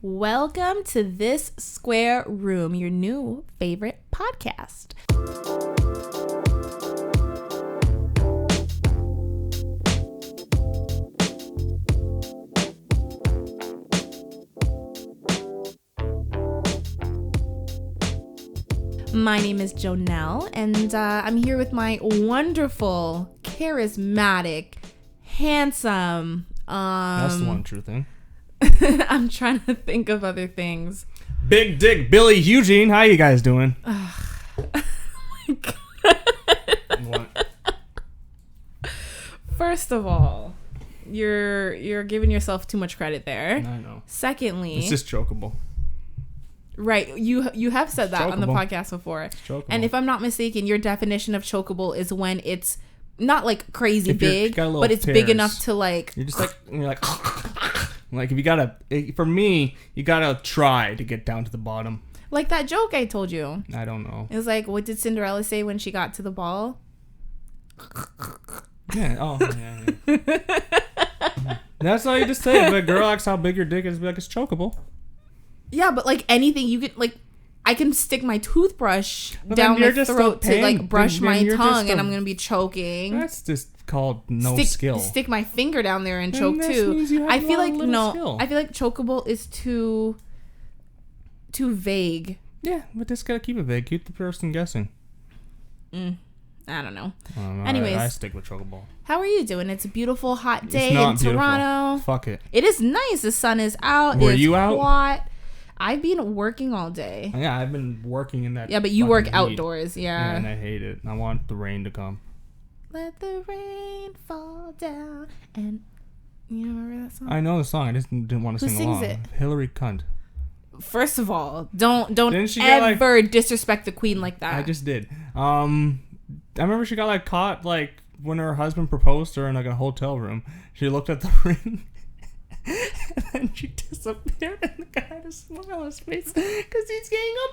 Welcome to This Square Room, your new favorite podcast. My name is Jonel, and I'm here with my wonderful, charismatic, handsome... That's the one true thing. I'm trying to think of other things. Big Dick Billy Hugh-Gene, how you guys doing? Oh my God. What? First of all, you're giving yourself too much credit there. I know. Secondly, It's just chokeable. Right, you have said that on the chokeable. podcast before. It's chokeable. And if I'm not mistaken, your definition of chokeable is when it's not like crazy If big, got a little but it's big tears, enough to like... You're just like, you're like if you gotta, for me, you gotta try to get down to the bottom. Like that joke I told you. I don't know. It was like, what did Cinderella say when she got to the ball? Yeah, yeah. That's all you just say. If a girl asks how big your dick is, be like, it's chokeable. Yeah, but like anything you could like, I can stick my toothbrush But down then my throat to like brush my you're tongue, and I'm gonna be choking. That's just called skill. Stick my finger down there and Then choke that too. means you have I feel like little skill. I feel like chokeable is too vague. Yeah, but just gotta keep it vague. Keep the person guessing. I don't know. I don't know. Anyways, I stick with chokeable. How are you doing? It's a beautiful hot day It's not in beautiful. Toronto. Fuck it. It is nice. The sun is out. Were it's you out? hot. I've been working all day. Yeah, I've been working in that. Yeah, but you work fucking heat. outdoors. Yeah, Yeah. and I hate it. I want the rain to come. Let the rain fall down. And you remember that song? I know the song. I just didn't want to Who sing sings along. it? Hilary Clinton. First of all, don't Didn't she get, ever disrespect the queen like that. I just did. I remember she got like caught like when her husband proposed to her in like a hotel room. She looked at the ring. And then she disappeared, and the guy had a smile on his face because he's getting a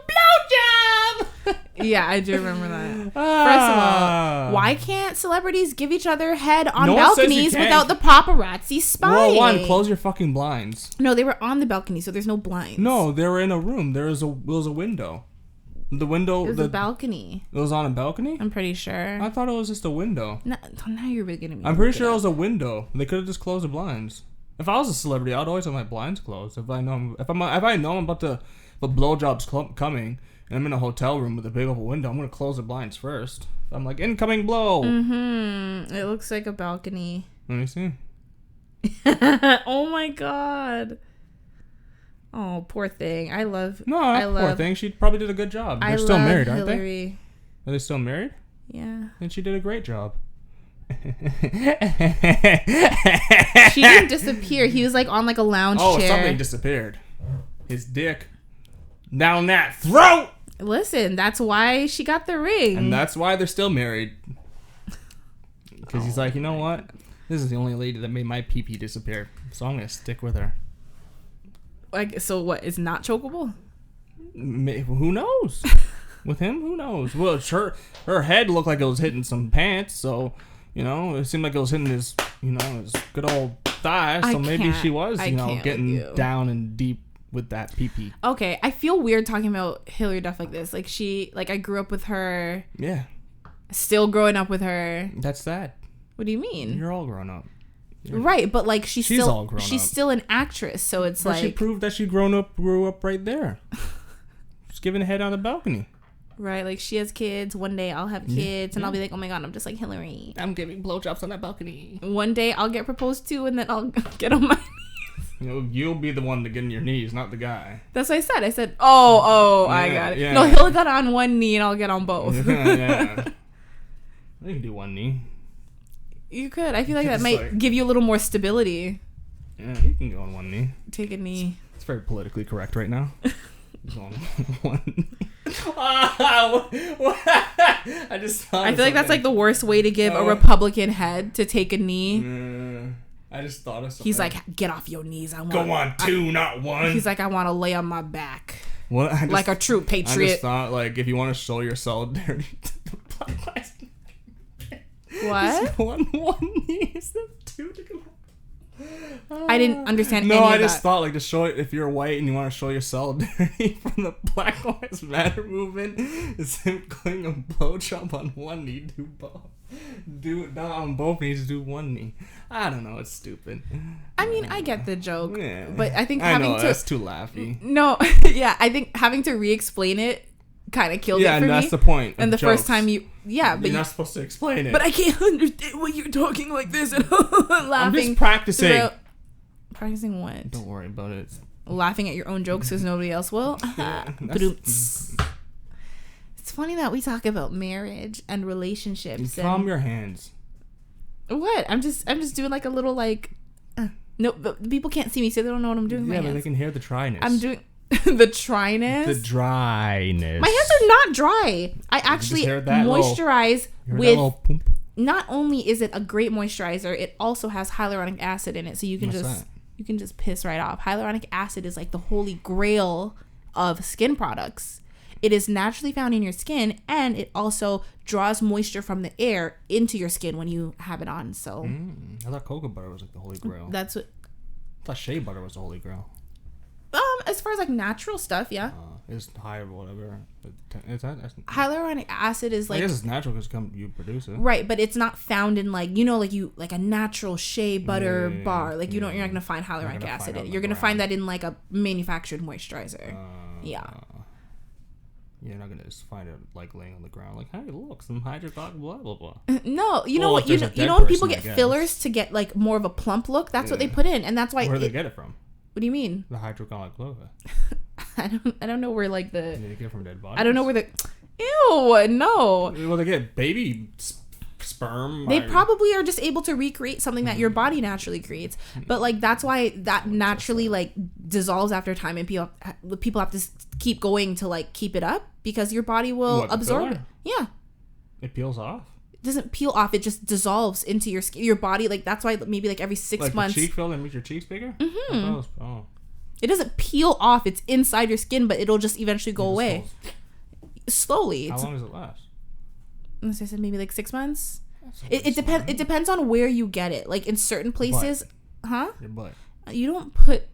blowjob. Yeah, I do remember that. First of all, why can't celebrities give each other head on No one says you balconies can't. without the paparazzi spying? Well, one, close your fucking blinds. No, they were on the balcony, so there's no blinds. No, they were in a room. There was a window. The window. It was a balcony. It was on a balcony? I'm pretty sure. I thought it was just a window. No, now you're beginning. I'm pretty sure it was a window. They could have just closed the blinds. If I was a celebrity, I'd always have my blinds closed. If I know I'm about to, the blowjob's coming, and I'm in a hotel room with a big open window, I'm gonna close the blinds first. I'm like, incoming blow. It looks like a balcony. Let me see. Oh my God. Oh, poor thing. Poor thing. She probably did a good job. They're still married, aren't they? Are they still married? Yeah. Then she did a great job. She didn't disappear. He was like on like a lounge chair. Oh, something disappeared. His dick down that throat. Listen, that's why she got the ring. And that's why they're still married. Because he's like, you know what? This is the only lady that made my pee-pee disappear. So I'm going to stick with her. Like, so what? It's not chokeable? Who knows? With him, who knows? Well, her head looked like it was hitting some pants, so, you know, it seemed like it was hitting his good old thigh, so maybe she was, getting down and deep with that pee-pee. Okay, I feel weird talking about Hilary Duff like this. Like, I grew up with her. Yeah. Still growing up with her. That's sad. What do you mean? You're all grown up. Right, but like she's all grown up. She's still an actress, so it's but like she proved that she grew up right there. Just giving a head on the balcony. Right, like she has kids. One day I'll have kids, and I'll be like, oh my God, I'm just like Hilary. I'm giving blowjobs on that balcony. One day I'll get proposed to, and then I'll get on my knees. You'll be the one to get on your knees, not the guy. That's what I said. I said, oh, I got it. Yeah. No, he'll get on one knee, and I'll get on both. Yeah. I can do one knee. You could. I feel like that might give you a little more stability. Yeah, you can go on one knee. Take a knee. It's very politically correct right now. On one knee. I just thought I feel like that's like the worst way to give a Republican head, to take a knee. I just thought of something. He's like, get off your knees. Go on two, not one. He's like, I want to lay on my back. What? Like a true patriot. I just thought, like, if you want to show your solidarity to the Black Lives What? One knee is that two to go. I didn't understand No, any of I just that. thought, like, to show it, if you're white and you want to show your solidarity from the Black Lives Matter movement, it's him putting a blowjob on one knee, do both. Do it not on both knees, do one knee. I don't know, it's stupid. I mean, I get the joke, Yeah. but I think that's too laughy. No, yeah, I think having to re-explain it kind of killed it for me. Yeah, and that's the point. And the first time but you're not supposed to explain it. But I can't understand why you're talking like this and laughing. I'm just practicing. Practicing what? Don't worry about it. Laughing at your own jokes because nobody else will. It's funny that we talk about marriage and relationships. Calm your hands. What? I'm just doing like a little like. No, but people can't see me, so they don't know what I'm doing. Yeah, but they can hear the dryness. I'm doing the dryness. The dryness. My hands are not dry. I actually moisturize with. Not only is it a great moisturizer, it also has hyaluronic acid in it, so you can just piss right off. Hyaluronic acid is like the holy grail of skin products. It is naturally found in your skin, and it also draws moisture from the air into your skin when you have it on. So I thought cocoa butter was like the holy grail. That's what. I thought shea butter was the holy grail. As far as like natural stuff, yeah. It's high or whatever. Hyaluronic acid is like. I guess it's natural because you produce it. Right, but it's not found in like like a natural shea butter bar. Like you're not gonna find hyaluronic acid in it. You're gonna find that in like a manufactured moisturizer. Yeah. You're not gonna just find it like laying on the ground like, hey, look, some hydrocock, blah blah blah. No, you know what? You know when people get fillers to get like more of a plump look, that's what they put in, and that's why. Where do they get it from? What do you mean? The hydrocolloid clover. I don't know where like the. They get it from dead bodies. I don't know where the. Ew, no. Well, they get baby sperm. They probably are just able to recreate something that your body naturally creates, but like that's why that naturally like dissolves after time, and people have to keep going to like keep it up because your body will absorb it. Yeah. It peels off. It doesn't peel off. It just dissolves into your skin, your body. Like that's why maybe like every 6 months. The cheek filled and make your cheeks bigger. Mm-hmm. It doesn't peel off. It's inside your skin, but it'll just eventually go away. Slowly. How long does it last? As I said, maybe like 6 months. It depends. It depends on where you get it. Like in certain places, Your butt. You don't put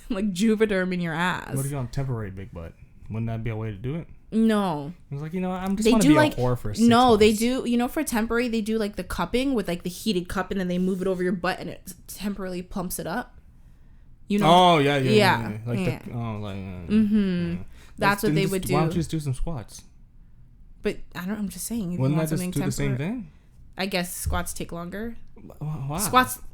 like Juvederm in your ass. What if you want temporary big butt? Wouldn't that be a way to do it? No. I was like, I'm just want to be a whore for 6 months. No, they do. For temporary, they do like the cupping with like the heated cup, and then they move it over your butt, and it temporarily plumps it up. Oh yeah. That's what they would do. Why don't you just do some squats? But I'm just saying. Wouldn't that just do the same thing? I guess squats take longer. Wow.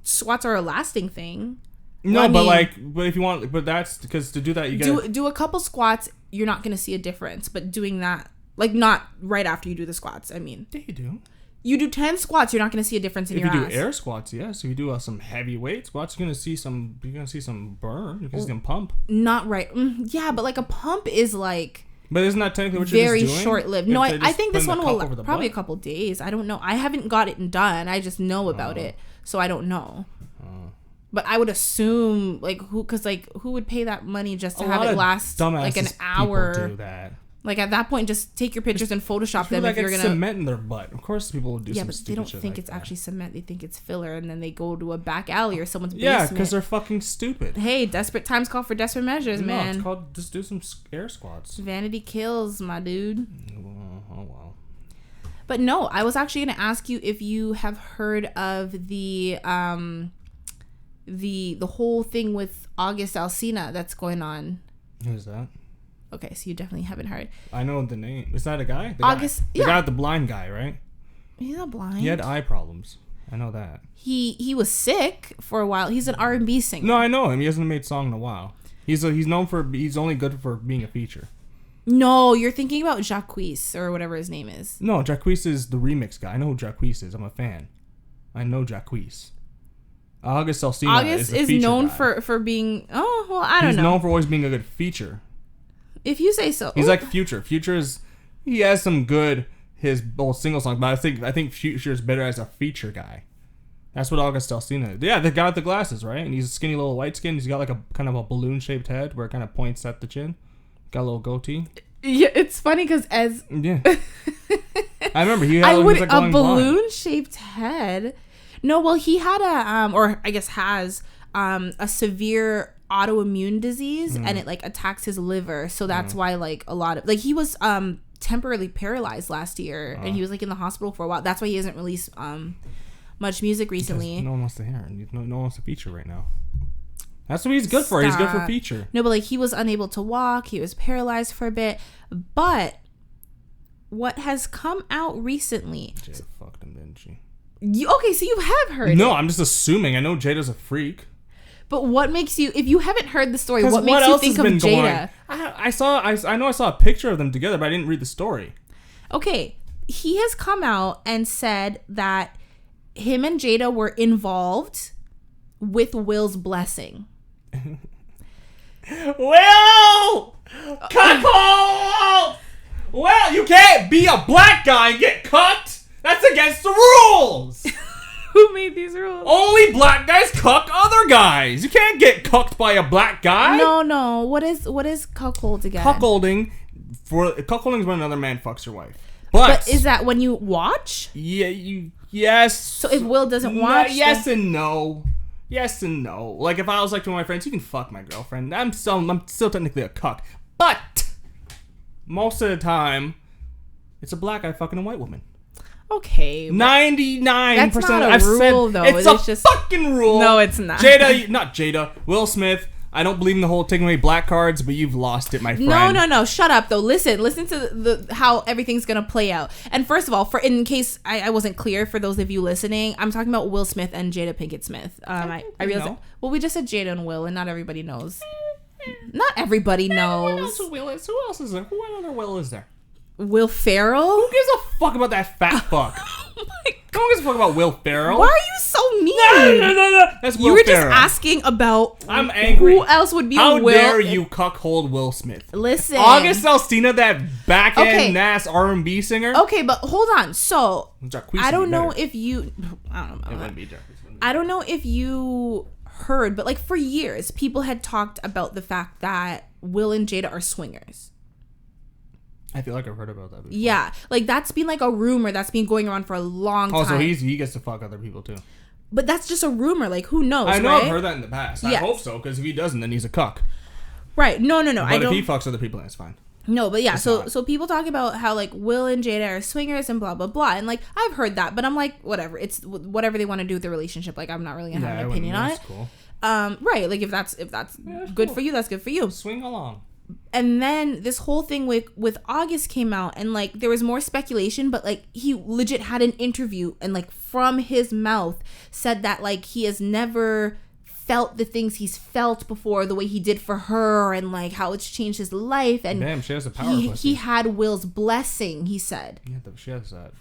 Squats are a lasting thing. No, but if you want, but that's because to do that you do a couple squats. You're not going to see a difference, but doing that, like not right after you do the squats. I mean, yeah, you do. You do 10 squats, you're not going to see a difference in your ass. If you do air squats, yes. If you do some heavy-weight squats, you're going to see some burn. You're going to see some pump. Not right. Yeah, but like a pump is like... But isn't that technically what you're just doing? Very short-lived. No, I think this one will probably a couple days. I don't know. I haven't got it done. I just know about it. So I don't know. But I would assume, like, who would pay that money just to have it last like an hour? People do that. Like at that point, just take your pictures and Photoshop them if you're gonna cement in their butt. Of course, people will do. Yeah, but they don't think it's actually cement. They think it's filler, and then they go to a back alley or someone's basement. Yeah, because they're fucking stupid. Hey, desperate times call for desperate measures, man. It's called just do some air squats. Vanity kills, my dude. Oh wow. But no, I was actually gonna ask you if you have heard of the whole thing with August Alsina that's going on. Who's that? Okay, so you definitely haven't heard. I know the name. Is that a guy? The guy, the blind guy, right? He's not blind. He had eye problems. I know that. He was sick for a while. He's an R&B singer. No, I know him. He hasn't made a song in a while. He's only good for being a feature. No, you're thinking about Jacquees or whatever his name is. No, Jacquees is the remix guy. I know who Jacquees is. I'm a fan. I know Jacquees. August Alsina is known guy. for being. Oh well, I don't know. He's known for always being a good feature. If you say so. He's like Future. He has some good his old single songs, but I think Future is better as a feature guy. That's what August Alsina is. Yeah, the guy with the glasses, right? And he's a skinny little white skin. He's got like a kind of a balloon shaped head where it kind of points at the chin. Got a little goatee. Yeah, it's funny because yeah, I remember he had a balloon shaped head. No, well he had or I guess has a severe autoimmune disease, and it like attacks his liver. So that's why like a lot of like he was temporarily paralyzed last year, and he was like in the hospital for a while. That's why he hasn't released much music recently. Because no one wants to hear it. No one wants to feature right now. That's what he's good for. He's good for feature. No, but like he was unable to walk. He was paralyzed for a bit. But what has come out recently? Jada fucked him, didn't she? Okay, so you have heard. No, it. I'm just assuming. I know Jada's a freak. But what makes you, if you haven't heard the story, what makes you think of Jada? I know I saw a picture of them together, but I didn't read the story. Okay, he has come out and said that him and Jada were involved with Will's blessing. Will! Cuckold! Well, you can't be a black guy and get cucked. That's against the rules. Who made these rules? Only black guys cuck other guys. You can't get cucked by a black guy. No. What is cuckold again? Cuckolding is when another man fucks your wife. But is that when you watch? Yeah, yes. So if Will doesn't watch, yes and no. Yes and no. Like if I was like to one of my friends, you can fuck my girlfriend. I'm still technically a cuck. But most of the time, it's a black guy fucking a white woman. Okay. 99%. That's not a rule, though. It's just fucking rule. No, it's not. Not Jada. Will Smith. I don't believe in the whole taking away black cards, but you've lost it, my friend. No. Shut up, though. Listen to the how everything's gonna play out. And first of all, in case I wasn't clear for those of you listening, I'm talking about Will Smith and Jada Pinkett-Smith. I realized. Well, we just said Jada and Will, and not everybody knows. Not everybody knows. Who else Will is? Who else is there? What other Will is there? Will Ferrell? Who gives a fuck about that fat fuck? Oh my God. Who gives a fuck about Will Ferrell? Why are you so mean? No. That's Will Ferrell. You were just asking about. I'm angry. Who else would be How a Will? How dare you cuckold Will Smith? Listen. August Alsina, that back-end ass R&B singer. Okay, but hold on. So, I don't know better. if you. I don't know. It wouldn't be I don't know if you heard, but like for years, people had talked about the fact that Will and Jada are swingers. I feel like I've heard about that before. Yeah, like that's been like a rumor that's been going around for a long time. Oh, so he gets to fuck other people too. But that's just a rumor. Like, who knows? I know, right? I've heard that in the past. Yes. I hope so, because if he doesn't, then he's a cuck. Right. No. But if he fucks other people, then it's fine. No, but yeah. So people talk about how like Will and Jada are swingers and blah blah blah, and like I've heard that, but I'm like whatever. It's whatever they want to do with the relationship. Like I'm not really gonna have an opinion on it. Cool. Right. Like if that's good for you, that's good for you. Swing along. And then this whole thing with August came out, and like there was more speculation, but like he legit had an interview and like from his mouth said that like he has never felt the things he's felt before the way he did for her, and like how it's changed his life. And damn, she has a power. He had Will's blessing, he said. Yeah, she has that.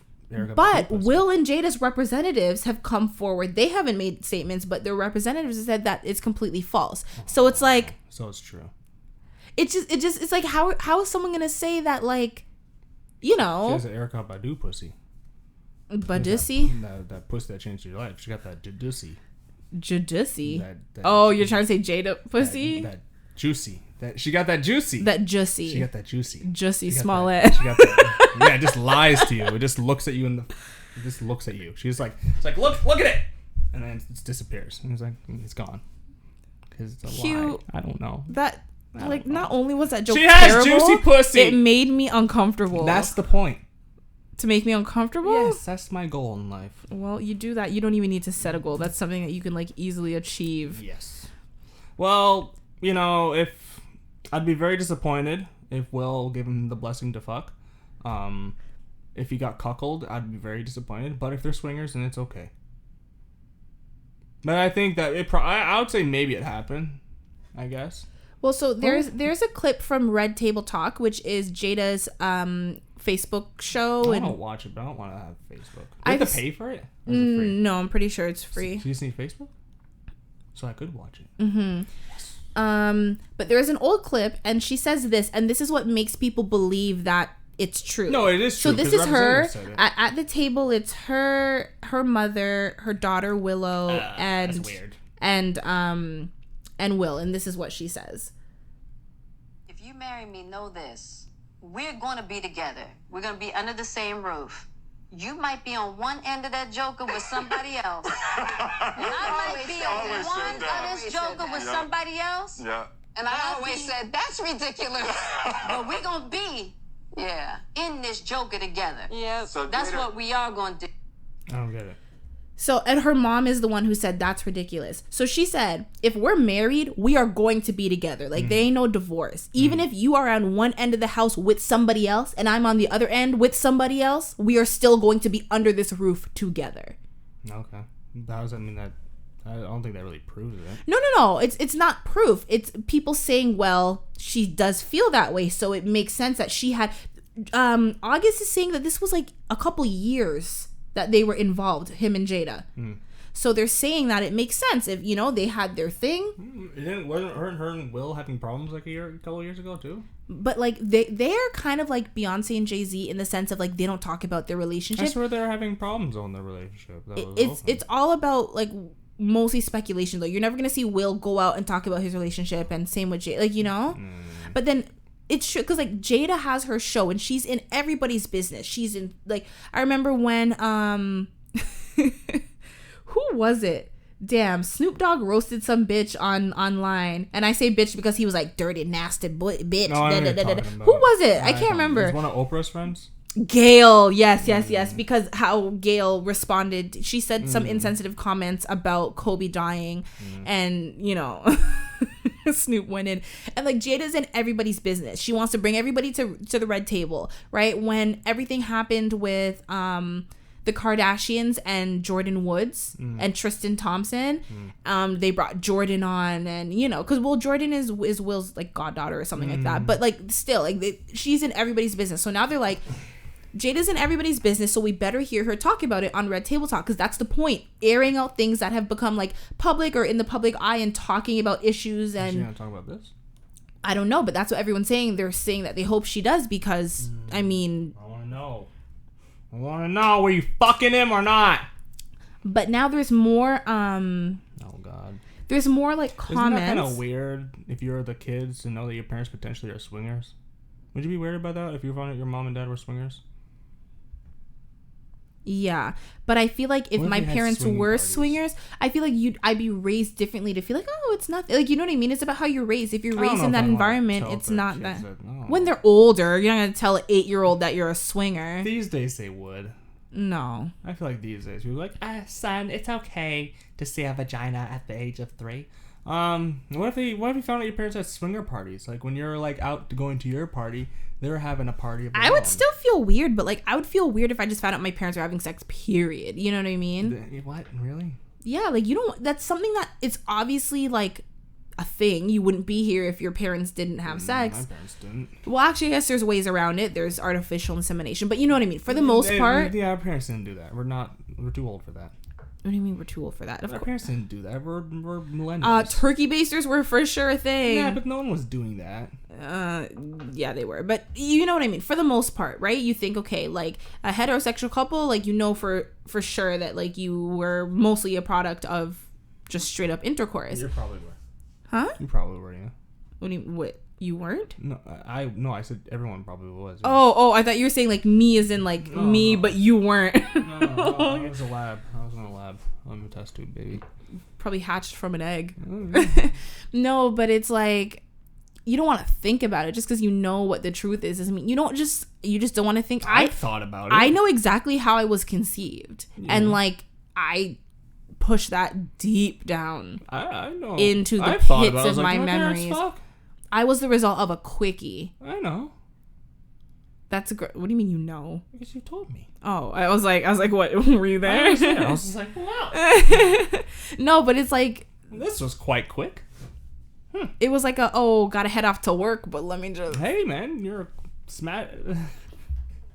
But Will and Jada's representatives have come forward. They haven't made statements, but their representatives have said that it's completely false. So it's like, so it's true. It's like how is someone gonna say that, like, you know? She has an Erykah Badu pussy. Badussy? That pussy that changed your life. She got that Jadussy. Jadussy? Oh, you're trying to say Jada pussy? That juicy. She got that juicy. That juicy. She got that juicy. Juicy Smollett. She got that. Yeah, it just lies to you. It just looks at you it just looks at you. She's like, it's like look at it, and then it disappears. And it's like it's gone. Because it's a lie. I don't know. That. Like, not only was that joke she has terrible, juicy pussy. It made me uncomfortable. That's the point. To make me uncomfortable? Yes, that's my goal in life. Well, you do that. You don't even need to set a goal. That's something that you can, like, easily achieve. Yes. Well, you know, if I'd be very disappointed if Will gave him the blessing to fuck. If he got cuckolded, I'd be very disappointed. But if they're swingers, then it's okay. But I think that I would say maybe it happened, I guess. Well, so there's a clip from Red Table Talk, which is Jada's Facebook show. I don't watch it, but I don't want to have Facebook. Do you have to pay for it? Or is it free? No, I'm pretty sure it's free. So you just need Facebook? So I could watch it. Mm-hmm. Yes. But there is an old clip, and she says this, and this is what makes people believe that it's true. No, it is true. So this is her at the table. It's her mother, her daughter Willow, that's weird. And Will, and this is what she says. If you marry me, know this. We're going to be together. We're going to be under the same roof. You might be on one end of that joker with somebody else. And I might be on one of this joker with somebody else. Yeah. And I always said, that's ridiculous. But we're going to be, in this joker together. Yeah. So that's what we are going to do. I don't get it. So, and her mom is the one who said that's ridiculous. So she said, if we're married, we are going to be together. Like, there ain't no divorce. Even if you are on one end of the house with somebody else and I'm on the other end with somebody else, we are still going to be under this roof together. Okay. How does that mean that? I don't think that really proves it. No. It's not proof. It's people saying, well, she does feel that way. So it makes sense that she had... August is saying that this was like a couple years that they were involved, him and Jada. So they're saying that it makes sense if, they had their thing. Wasn't her and Will having problems like a couple years ago too? But like they're kind of like Beyonce and Jay-Z in the sense of like they don't talk about their relationship. I swear they're having problems on their relationship. It's all about like mostly speculation though. You're never gonna see Will go out and talk about his relationship, and same with Jay, But then it's true because like Jada has her show and she's in everybody's business. She's in like I remember when who was it? Damn, Snoop Dogg roasted some bitch online, and I say bitch because he was like dirty, nasty bitch. No, who was it? I can't remember. It was one of Oprah's friends. Gail, yes. Because how Gail responded, she said some insensitive comments about Kobe dying, and Snoop went in, and like Jada's in everybody's business. She wants to bring everybody to the red table, right? When everything happened with the Kardashians and Jordan Woods and Tristan Thompson, they brought Jordan on, and because Jordan is Will's like goddaughter or something like that, but like still like she's in everybody's business. So now they're like, Jada's in everybody's business, so we better hear her talk about it on Red Table Talk, because that's the point, airing out things that have become like public or in the public eye and talking about issues. And is she gonna talk about this? I don't know, but that's what everyone's saying. They're saying that they hope she does because I want to know were you fucking him or not? But now there's more oh god, there's more like comments. Isn't that kind of weird if you're the kids to know that your parents potentially are swingers? Would you be weird about that if you found out your mom and dad were swingers? Yeah, but I feel like if my parents were swingers, I feel like I'd be raised differently to feel like, oh, it's nothing. Like, you know what I mean? It's about how you're raised. If you're raised in that environment, it's not that. When they're older, you're not going to tell an 8-year-old that you're a swinger. These days they would. No. I feel like these days people are like, son, it's okay to see a vagina at the age of 3. What if you found out your parents had swinger parties? Like when you're like out going to your party, they're having a party of their own. I would still feel weird, but like I would feel weird if I just found out my parents were having sex, period. You know what I mean? What? Really? Yeah, like that's something that it's obviously like a thing. You wouldn't be here if your parents didn't have sex. My parents didn't. Well, actually, I guess there's ways around it. There's artificial insemination, but you know what I mean? For the most part. Yeah, our parents didn't do that. We're too old for that. What do you mean we're too old for that? Our parents didn't do that. We're millennials. Turkey basters were for sure a thing. Yeah, but no one was doing that. Yeah, they were. But you know what I mean? For the most part, right? You think, okay, like a heterosexual couple, like for sure that like you were mostly a product of just straight up intercourse. You probably were. Huh? You probably were, yeah. What do you, what? You weren't? No, I said everyone probably was. Yeah. Oh, I thought you were saying like me as in like me, but you weren't. No, I was a lab. I was in a lab. I'm a test tube, baby. Probably hatched from an egg. Oh, yeah. No, but it's like you don't want to think about it just because you know what the truth is. Doesn't mean you just don't want to think. I thought about it. I know exactly how I was conceived, and like I push that deep down. I know into the pits of my memories. Fuck? I was the result of a quickie. I know. That's a great. What do you mean you know? Because you told me. Oh, I was like, what? Were you there? I was just like, wow. No, but it's like this was quite quick. It was like gotta head off to work, but let me just. Hey, man, you're smack.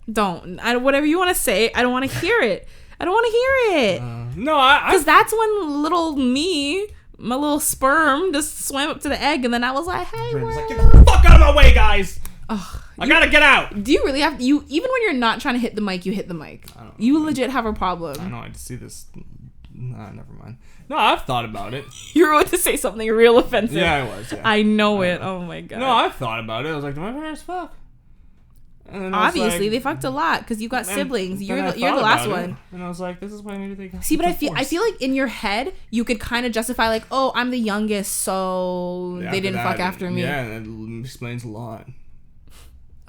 Whatever you want to say, I don't want to hear it. I don't want to hear it. No, because that's when little me. My little sperm just swam up to the egg, and then I was like, "Hey, like, get the fuck out of my way, guys! I gotta get out." Do you really have you? Even when you're not trying to hit the mic, you hit the mic. You legit have a problem. I know. I just see this. Nah, never mind. No, I've thought about it. You were about to say something real offensive. Yeah, I was. Yeah. I know it. Oh my god. No, I've thought about it. I was like, do my parents fuck? Obviously, they fucked a lot because you got siblings. You're the last one. And I was like, this is why maybe they got. See, but I feel like in your head you could kind of justify like, oh, I'm the youngest, so they didn't fuck after me. Yeah, and it explains a lot.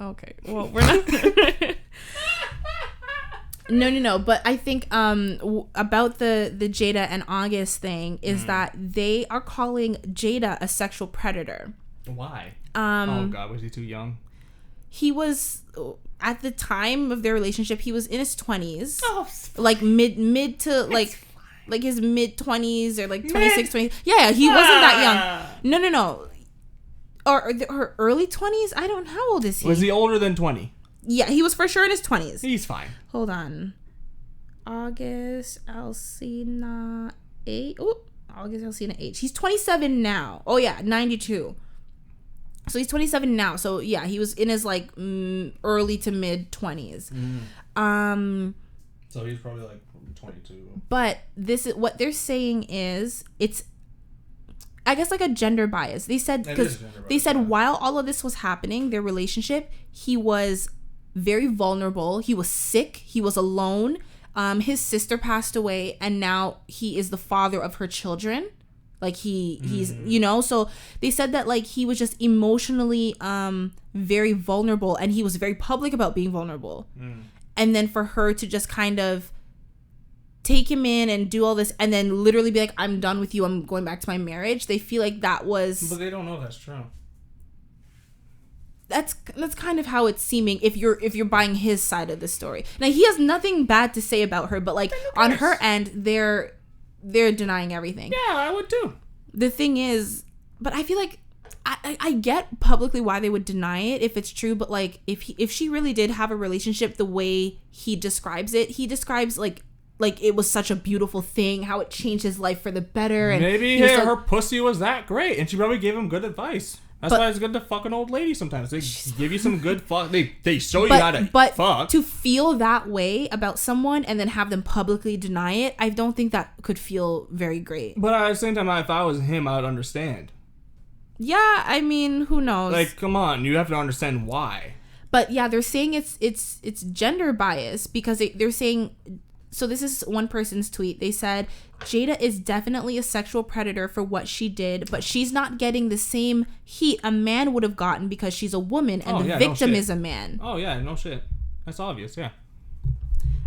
Okay, well, we're not. No. But I think about the Jada and August thing is that they are calling Jada a sexual predator. Why? Oh God, was he too young? He was, at the time of their relationship, he was in his 20s. Oh, like mid to like his mid 20s or like 26, 20. Yeah, he wasn't that young. No. Or her early 20s? I don't know. How old is he? Was he older than 20? Yeah, he was for sure in his 20s. He's fine. Hold on. August Alsina H. Oh, August Alsina H. He's 27 now. Oh, yeah, 92. So he's 27 now. So yeah, he was in his like early to mid 20s. So he's probably like 22. But this is what they're saying is it's, I guess, like a gender bias. They said because they said while all of this was happening, their relationship, he was very vulnerable. He was sick. He was alone. His sister passed away, and now he is the father of her children. Like he's so they said that like he was just emotionally very vulnerable, and he was very public about being vulnerable. And then for her to just kind of take him in and do all this and then literally be like, I'm done with you, I'm going back to my marriage, they feel like that was, but they don't know that's true. That's kind of how it's seeming if you're buying his side of the story. Now he has nothing bad to say about her, but like on her end they're denying everything. Yeah, I would too. The thing is, but I feel like I get publicly why they would deny it if it's true, but like if she really did have a relationship the way he describes it, he describes like it was such a beautiful thing, how it changed his life for the better. And maybe her pussy was that great, and she probably gave him good advice. That's why it's good to fuck an old lady sometimes. They give you some good fuck. They show you how to fuck. But to feel that way about someone and then have them publicly deny it, I don't think that could feel very great. But at the same time, if I was him, I would understand. Yeah, I mean, who knows? Like, come on, you have to understand why. But yeah, they're saying it's gender bias because they're saying. So this is one person's tweet. They said, Jada is definitely a sexual predator for what she did, but she's not getting the same heat a man would have gotten because she's a woman and the victim is a man. Oh, yeah, no shit. That's obvious, yeah.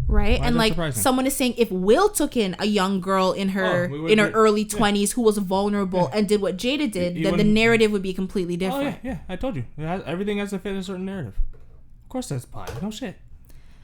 Right? And like surprising? Someone is saying if Will took in a young girl in her early 20s who was vulnerable and did what Jada did, then the narrative would be completely different. Oh, yeah, I told you. Everything has to fit a certain narrative. Of course that's biased. No shit.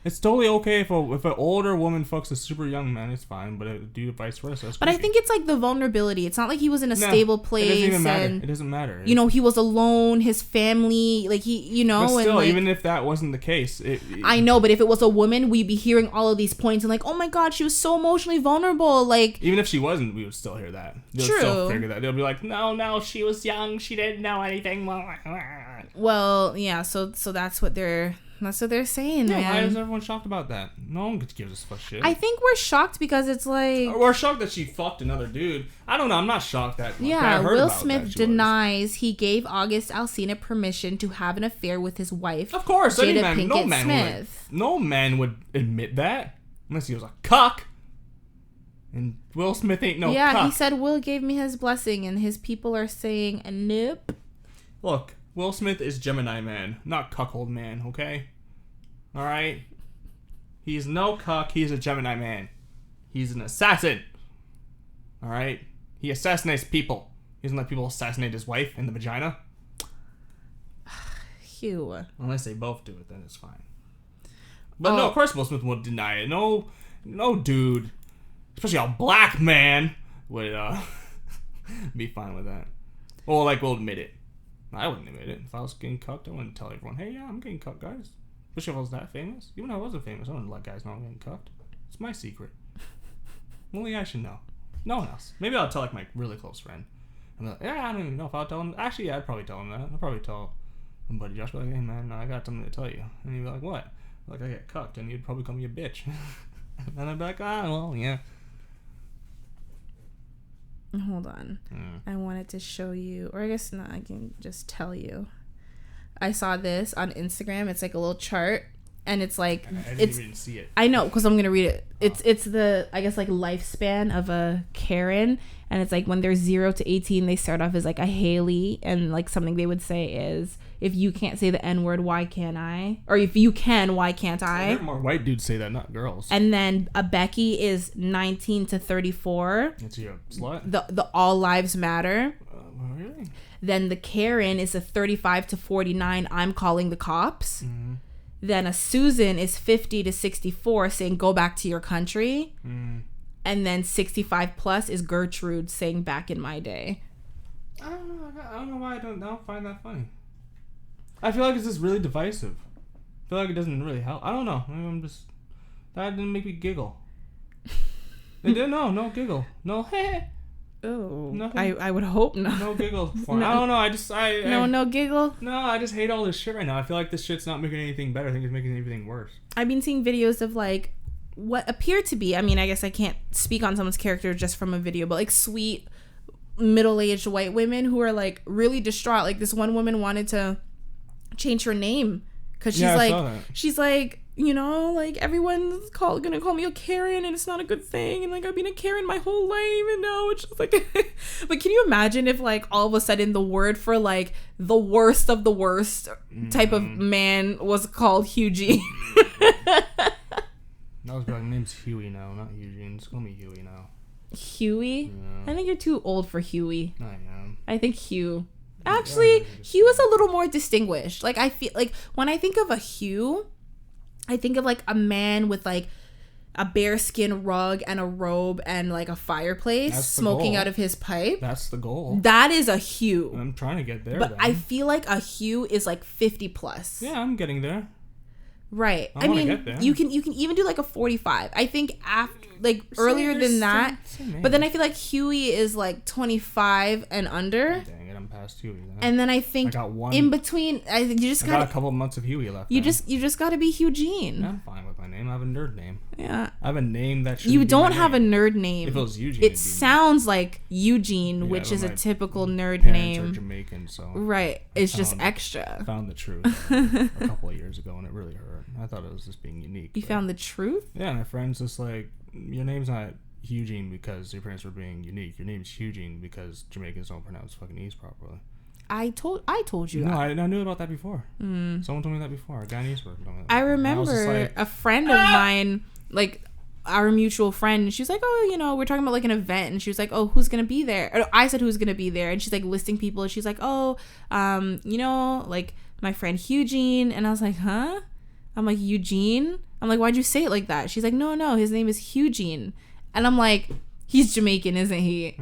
It's totally okay if an older woman fucks a super young man. It's fine, but do vice versa. But I think it's like the vulnerability. It's not like he was in a stable place. It doesn't even matter. It doesn't matter. You know, he was alone. His family, like But still, and like, even if that wasn't the case, I know. But if it was a woman, we'd be hearing all of these points and like, oh my god, she was so emotionally vulnerable. Like, even if she wasn't, we would still hear that. They'll still figure that. They'll be like, no, she was young. She didn't know anything. Well, yeah. So that's what they're. That's what they're saying, man. Why is everyone shocked about that? No one gives us fuck shit. I think we're shocked because it's like... We're shocked that she fucked another dude. I don't know. I'm not shocked that... Yeah, Will Smith denies he gave August Alsina permission to have an affair with his wife. Of course. Jada no man would admit that. Unless he was a cuck. And Will Smith ain't no cuck. Yeah, he said Will gave me his blessing and his people are saying nope. Look, Will Smith is Gemini man, not cuckold man, okay? Alright? He's no cuck, he's a Gemini man. He's an assassin. Alright? He assassinates people. He doesn't let people assassinate his wife in the vagina. Hugh. Unless they both do it, then it's fine. But no, of course Will Smith would deny it. No dude, especially a black man, would be fine with that. Or like will admit it. I wouldn't admit it. If I was getting cucked, I wouldn't tell everyone, hey, yeah, I'm getting cucked, guys. Especially if I was that famous. Even if I wasn't famous, I wouldn't let guys know I'm getting cucked. It's my secret. Only I should know. No one else. Maybe I'll tell, like, my really close friend. I'm like, yeah, I don't even know if I'll tell him. Actually, yeah, I'd probably tell him that. I'd probably tell my buddy Josh, like, hey, man, I got something to tell you. And he'd be like, what? Like, I get cucked, and he'd probably call me a bitch. And I'd be like, well, yeah. Hold on. I wanted to show you, or I guess not, I can just tell you. I saw this on Instagram. It's like a little chart, and it's like I didn't even see it. I know, because I'm gonna read it. It's the, I guess, like lifespan of a Karen, and it's like when they're 0 to 18, they start off as like a Haley, and like something they would say is, if you can't say the N-word, why can't I? Or if you can, why can't I? More white dudes say that, not girls. And then a Becky is 19 to 34. It's a slut. The all lives matter. Really? Then the Karen is a 35 to 49. I'm calling the cops. Mm-hmm. Then a Susan is 50 to 64, saying go back to your country. Mm. And then 65 plus is Gertrude, saying back in my day. I don't know why I don't find that funny. I feel like it's just really divisive. I feel like it doesn't really help. I don't know. That didn't make me giggle. It didn't. No giggle. No. Oh, nothing. I would hope not. No giggle. No. I don't know. No giggle. No, I just hate all this shit right now. I feel like this shit's not making anything better. I think it's making everything worse. I've been seeing videos of like what appear to be, I mean, I guess I can't speak on someone's character just from a video, but like sweet middle-aged white women who are like really distraught. Like this one woman wanted to change her name because she's like, you know, like everyone's gonna call me a Karen and it's not a good thing, and like I've been a Karen my whole life and now it's just like but can you imagine if like all of a sudden the word for like the worst of the worst type of man was called Hugh-Gene? I was like, my name's Huey now, not Eugene. Just call me Huey now. Huey? Yeah. I think you're too old for Huey. I am. I think Hugh. Actually, Hugh is a little more distinguished. Like I feel like when I think of a Hugh, I think of like a man with like a bearskin rug and a robe and like a fireplace smoking out of his pipe. That's the goal. That is a Hugh. I'm trying to get there. But then. I feel like a Hugh is like 50 plus. Yeah, I'm getting there. Right. I mean, you can even do like a 45. I think after earlier than that. But then I feel like Huey is like 25 and under. Dang it, I'm past Huey then. And then I think I got one in between. I got a couple months of Huey left. You just got to be Hugh-Gene. I'm fine with my name. I have a nerd name. Yeah. I have a name that should. You don't have a nerd name. If it was Eugene, it sounds like Eugene, which is a typical nerd name. Parents are Jamaican, so right. It's just extra. I found the truth a couple of years ago, and it really hurt. I thought it was just being unique. You found the truth? Yeah, my friend's just like, your name's not Hugh-Gene because your parents were being unique. Your name's Hugh-Gene because Jamaicans don't pronounce fucking E's properly. I told you. No, I knew about that before. Someone told me that before. A guy in Eastburg told me that. I remember a friend of mine, like our mutual friend, she was like, oh, you know, we're talking about like an event, and she was like, oh, who's gonna be there? Or I said who's gonna be there, and she's like listing people, and she's like, oh, you know, like my friend Hugh-Gene, and I was like, huh? I'm like, Eugene? I'm like, why'd you say it like that? She's like, no, his name is Hugh-Gene. And I'm like, he's Jamaican, isn't he?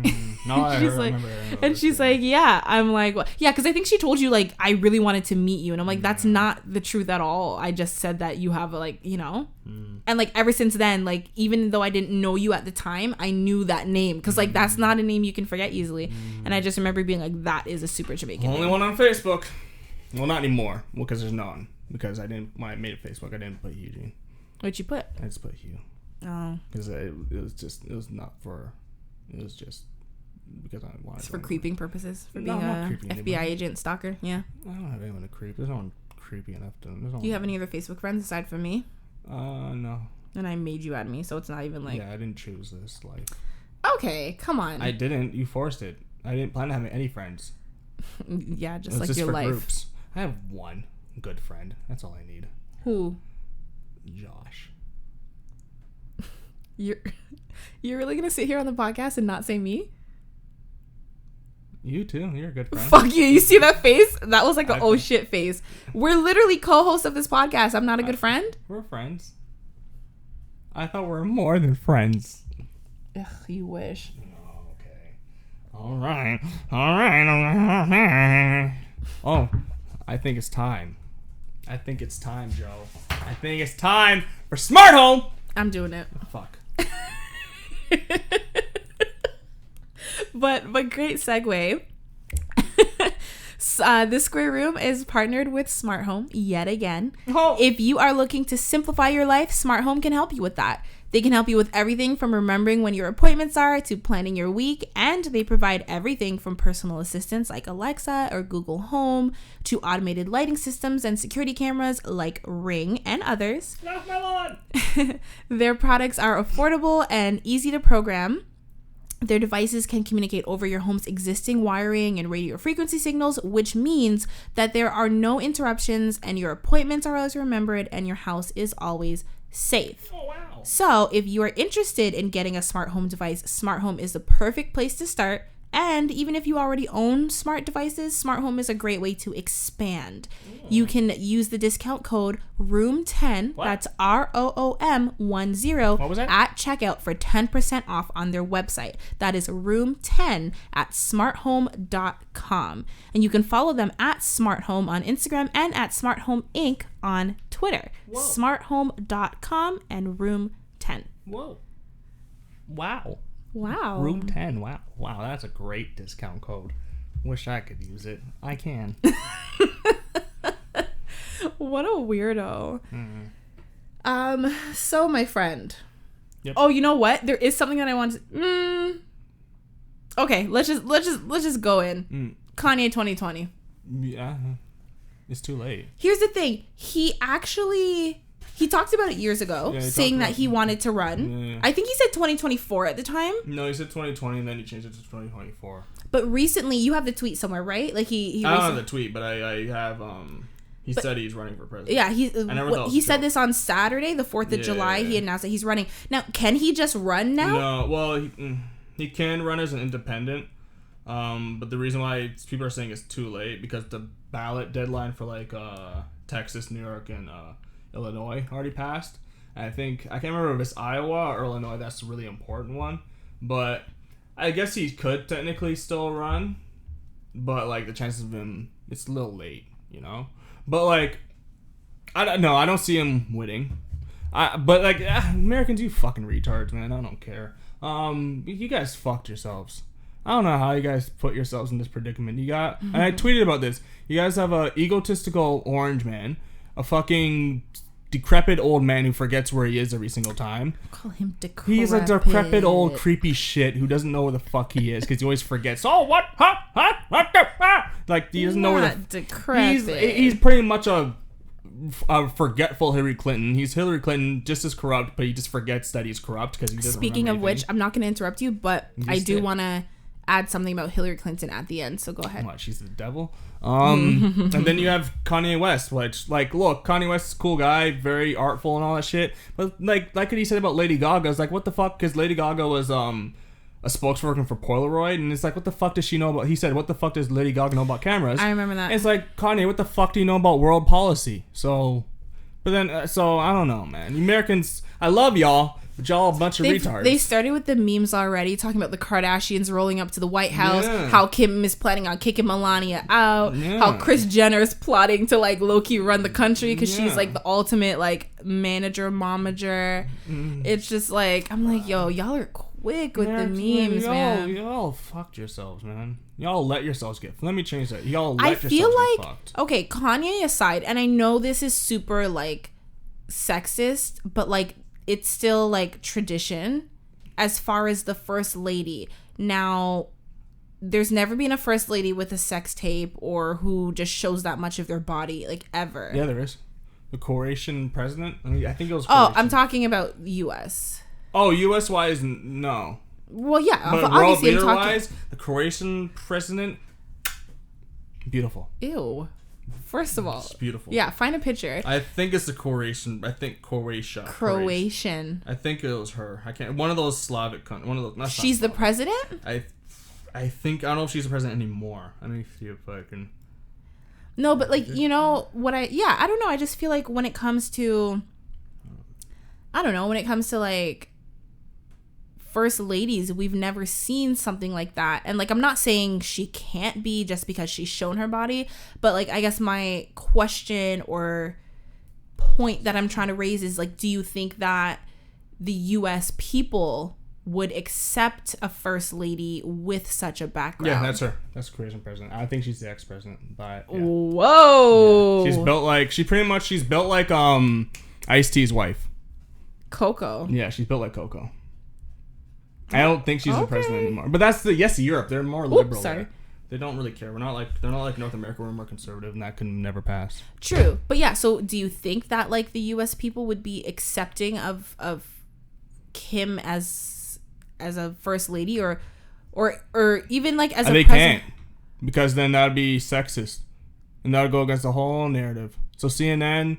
No, I remember. And she's like, yeah. I'm like, well, yeah, because I think she told you, like, I really wanted to meet you. And I'm like, that's not the truth at all. I just said that you have, like, you know? And, like, ever since then, like, even though I didn't know you at the time, I knew that name. Because, like, that's not a name you can forget easily. And I just remember being like, that is a super Jamaican Only name. one on Facebook. Well, not anymore. Well, because there's none. Because when I made a Facebook, I didn't put Eugene. What'd you put? I just put Hugh. Oh. Because it was just because I wanted. It's for creeping purposes, for being a FBI agent stalker. Yeah. I don't have anyone to creep. There's no one creepy enough to. Do you have any other Facebook friends aside from me? No. And I made you add me, so it's not even like. Yeah, I didn't choose this life. Okay, come on. I didn't. You forced it. I didn't plan to have any friends. Yeah, just like your life. Groups. I have one good friend. That's all I need. Who? Josh. You're really gonna sit here on the podcast and not say me? You too. You're a good friend. Fuck you. You see that face? That was like an oh shit face. We're literally co-hosts of this podcast. I'm not a good friend? We're friends. I thought we were more than friends. Ugh, you wish. Oh, okay. All right. Oh, I think it's time. Joe. I think it's time for Smart Home. I'm doing it. Oh, fuck. But great segue. This Square Room is partnered with Smart Home yet again. Oh. If you are looking to simplify your life, Smart Home can help you with that. They can help you with everything from remembering when your appointments are to planning your week, and they provide everything from personal assistants like Alexa or Google Home to automated lighting systems and security cameras like Ring and others. Get off my lawn! Their products are affordable and easy to program. Their devices can communicate over your home's existing wiring and radio frequency signals, which means that there are no interruptions and your appointments are always remembered and your house is always safe. Oh, wow. So if you are interested in getting a smart home device, Smart Home is the perfect place to start. And even if you already own smart devices, Smart Home is a great way to expand. You can use the discount code ROOM10, that's ROOM10, what was that? at checkout for 10% off on their website. That is ROOM10 at smarthome.com. And you can follow them at Smart Home on Instagram and at Smart Home Inc. on Twitter. Whoa. Smarthome.com and ROOM10. Whoa. Wow. Wow. Room 10. Wow. Wow, that's a great discount code. Wish I could use it. I can. What a weirdo. So my friend. Yep. Oh, you know what? There is something that I want to Okay, let's just go in. Kanye 2020. Yeah. It's too late. Here's the thing. He talked about it years ago, saying that he wanted to run. Yeah. I think he said 2024 at the time. No, he said 2020 and then he changed it to 2024. But recently, you have the tweet somewhere, right? Like he I don't have the tweet, but I have he said he's running for president. Yeah, he said this on Saturday, the 4th of July. He announced that he's running. Now, can he just run now? No, well, he can run as an independent. But the reason why people are saying it's too late because the ballot deadline for like Texas, New York, and Illinois already passed. And I can't remember if it's Iowa or Illinois. That's a really important one. But I guess he could technically still run. But like the chances of him, it's a little late, you know. But like, I don't know. I don't see him winning. But like Americans, you fucking retards, man. I don't care. You guys fucked yourselves. I don't know how you guys put yourselves in this predicament. And I tweeted about this. You guys have a egotistical orange man, a fucking decrepit old man who forgets where he is every single time. Call him decrepit. He's a decrepit old creepy shit who doesn't know where the fuck he is because he always forgets. Oh, what? Huh? Like he doesn't know where the decrepit. He's pretty much a forgetful Hilary Clinton. He's Hilary Clinton, just as corrupt, but he just forgets that he's corrupt because he doesn't. Speaking of which, I'm not going to interrupt you, but I do want to add something about Hilary Clinton at the end, so go ahead. What, she's the devil? And then you have Kanye West, which, like, look, Kanye West is a cool guy, very artful and all that shit, but like what he said about Lady Gaga, is like, what the fuck, because Lady Gaga was a spokesperson for Polaroid, and it's like, what the fuck does she know about, he said, what the fuck does Lady Gaga know about cameras? I remember that. And it's like, Kanye, what the fuck do you know about world policy? So, but then, so, I don't know, man. Americans, I love y'all, but y'all a bunch of retards. They started with the memes already, talking about the Kardashians rolling up to the White House, how Kim is planning on kicking Melania out, how Kris Jenner is plotting to, like, low-key run the country because she's, like, the ultimate, like, momager. It's just, like, I'm like, yo, y'all are quick with the memes, man. Y'all fucked yourselves, man. Y'all let yourselves get... Let me change that. Y'all I let feel yourselves like, get fucked. Okay, Kanye aside, and I know this is super, like, sexist, but, like, it's still like tradition as far as the first lady. Now, there's never been a first lady with a sex tape or who just shows that much of their body, like, ever. Yeah, there is. The Croatian president? I think it was Croatian. Oh, I'm talking about U.S. Oh, U.S.-wise, no. Well, yeah. But obviously world leader-wise, the Croatian president, beautiful. Ew. First of all, it's beautiful. Yeah, find a picture. I think it's the Croatian. I think Croatia. Croatian. I think it was her. I can't. One of those Slavic countries. One of those. Not she's Slavic. The president. I think I don't know if she's the president anymore. Let me see if I can. No, but like you know what I don't know. I just feel like when it comes to, I don't know, when it comes to like first ladies, we've never seen something like that. And like, I'm not saying she can't be just because she's shown her body, but like, I guess my question or point that I'm trying to raise is like, do you think that the US people would accept a first lady with such a background? Yeah, that's her. That's the Croatian president. I think she's the ex-president, but yeah. Whoa. Yeah. She's built like Ice-T's wife. Coco. Yeah, she's built like Coco. I don't think she's the president anymore. But that's Europe. They're more liberal. Sorry. They don't really care. They're not like North America. We're more conservative, and that can never pass. True, but yeah. So, do you think that like the U.S. people would be accepting of Kim as a first lady, or even like as a they president? Can't, because then that'd be sexist, and that would go against the whole narrative. So CNN,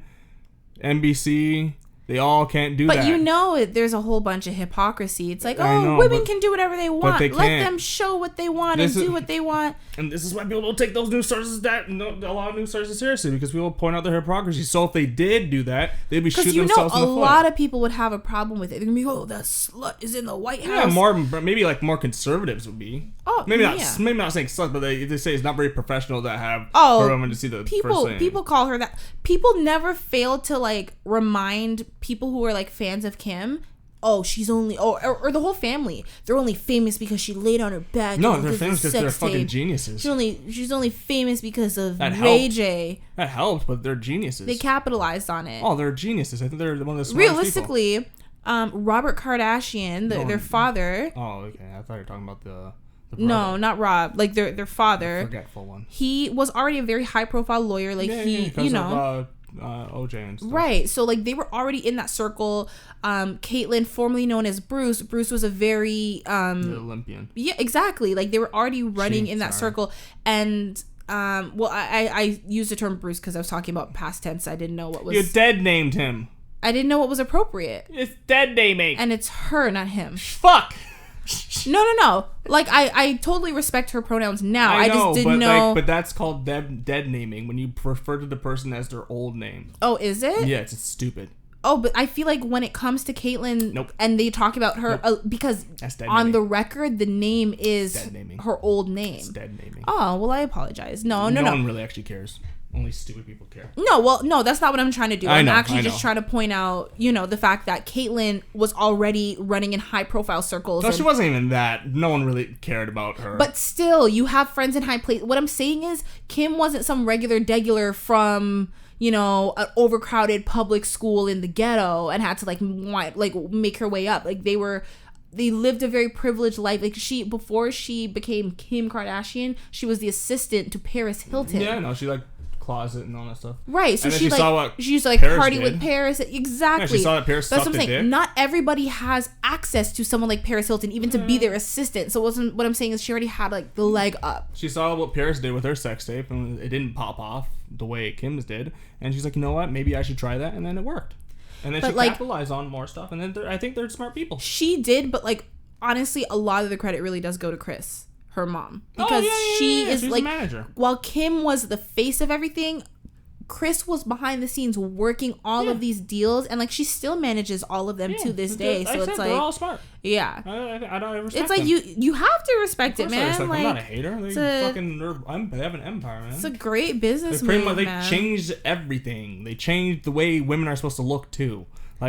NBC. They all can't do that. But you know, there's a whole bunch of hypocrisy. It's like, women can do whatever they want. Let them show what they want and do what they want. And this is why people don't take those news sources a lot of news sources seriously, because people point out their hypocrisy. So if they did do that, they'd be shooting themselves in the foot. Because a lot of people would have a problem with it. They're gonna be, that slut is in the White House. Yeah, maybe more conservatives would be. Oh, maybe not. Maybe not saying slut, but they say it's not very professional to have her woman to see the first thing. People call her that. People never fail to like remind people who are like fans of Kim. Oh, she's only or the whole family. They're only famous because she laid on her back. No, they're famous because they're fucking geniuses. She's only famous because of Ray J. That helped, but they're geniuses. They capitalized on it. Oh, they're geniuses. I think they're one of the smartest realistically, people. Robert Kardashian, their father. Oh, okay. I thought you were talking about the no, not Rob. Like their father. The forgetful one. He was already a very high profile lawyer. Like of OJ and stuff. Right. So like they were already in that circle. Caitlyn, formerly known as Bruce was a very the Olympian. Yeah, exactly. Like they were already running in that circle. And I used the term Bruce because I was talking about past tense. I didn't know what was. You dead named him. I didn't know what was appropriate. It's dead naming. And it's her, not him. Fuck. No. Like I totally respect her pronouns now. I just didn't know. But that's called dead naming, when you refer to the person as their old name. Oh, is it? Yeah, it's stupid. Oh, but I feel like when it comes to Caitlyn, nope. And they talk about her because on the record the name is her old name. It's dead naming. Oh well, I apologize. No one really actually cares. Only stupid people care. No, that's not what I'm trying to do. I'm actually just trying to point out, the fact that Caitlyn was already running in high profile circles. No, she wasn't even that. No one really cared about her. But still, you have friends in high places. What I'm saying is, Kim wasn't some regular from, an overcrowded public school in the ghetto and had to make her way up. Like they lived a very privileged life. Like before she became Kim Kardashian, she was the assistant to Paris Hilton. Yeah, no, she closet and all that stuff. Right. So she used to party with Paris. Exactly. Yeah, she saw that Paris sucked a dick. That's what I'm saying. Not everybody has access to someone like Paris Hilton, even to be their assistant. So what I'm saying is she already had the leg up. She saw what Paris did with her sex tape, and it didn't pop off the way Kim's did. And she's like, you know what? Maybe I should try that. And then it worked. And then she capitalized on more stuff. And then I think they're smart people. She did, but honestly, a lot of the credit really does go to Kris, her mom, because she is she's a manager. While Kim was the face of everything, Kris was behind the scenes working all of these deals, and she still manages all of them to this day. So it's they're all smart. Yeah, I respect it's them. You have to respect it, man. I'm not a hater. They have an empire, man. It's a great business. They changed everything. They changed the way women are supposed to look too.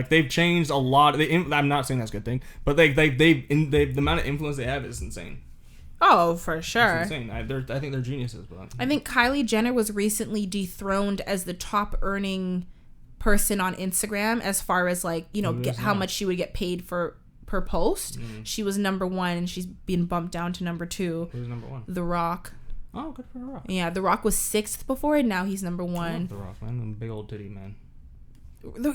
They've changed a lot. I'm not saying that's a good thing, but the amount of influence they have is insane. Oh, for sure. It's insane. I think they're geniuses. But I think Kylie Jenner was recently dethroned as the top earning person on Instagram as far as how much she would get paid per post. Mm-hmm. She was number 1 and she's been bumped down to number 2. Who's number 1? The Rock. Oh, good for The Rock. Yeah, The Rock was 6th before and now he's number 1. I love The Rock, man. I'm a big old titty man.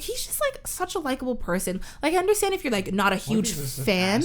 He's just such a likable person. I understand if you're not a huge fan.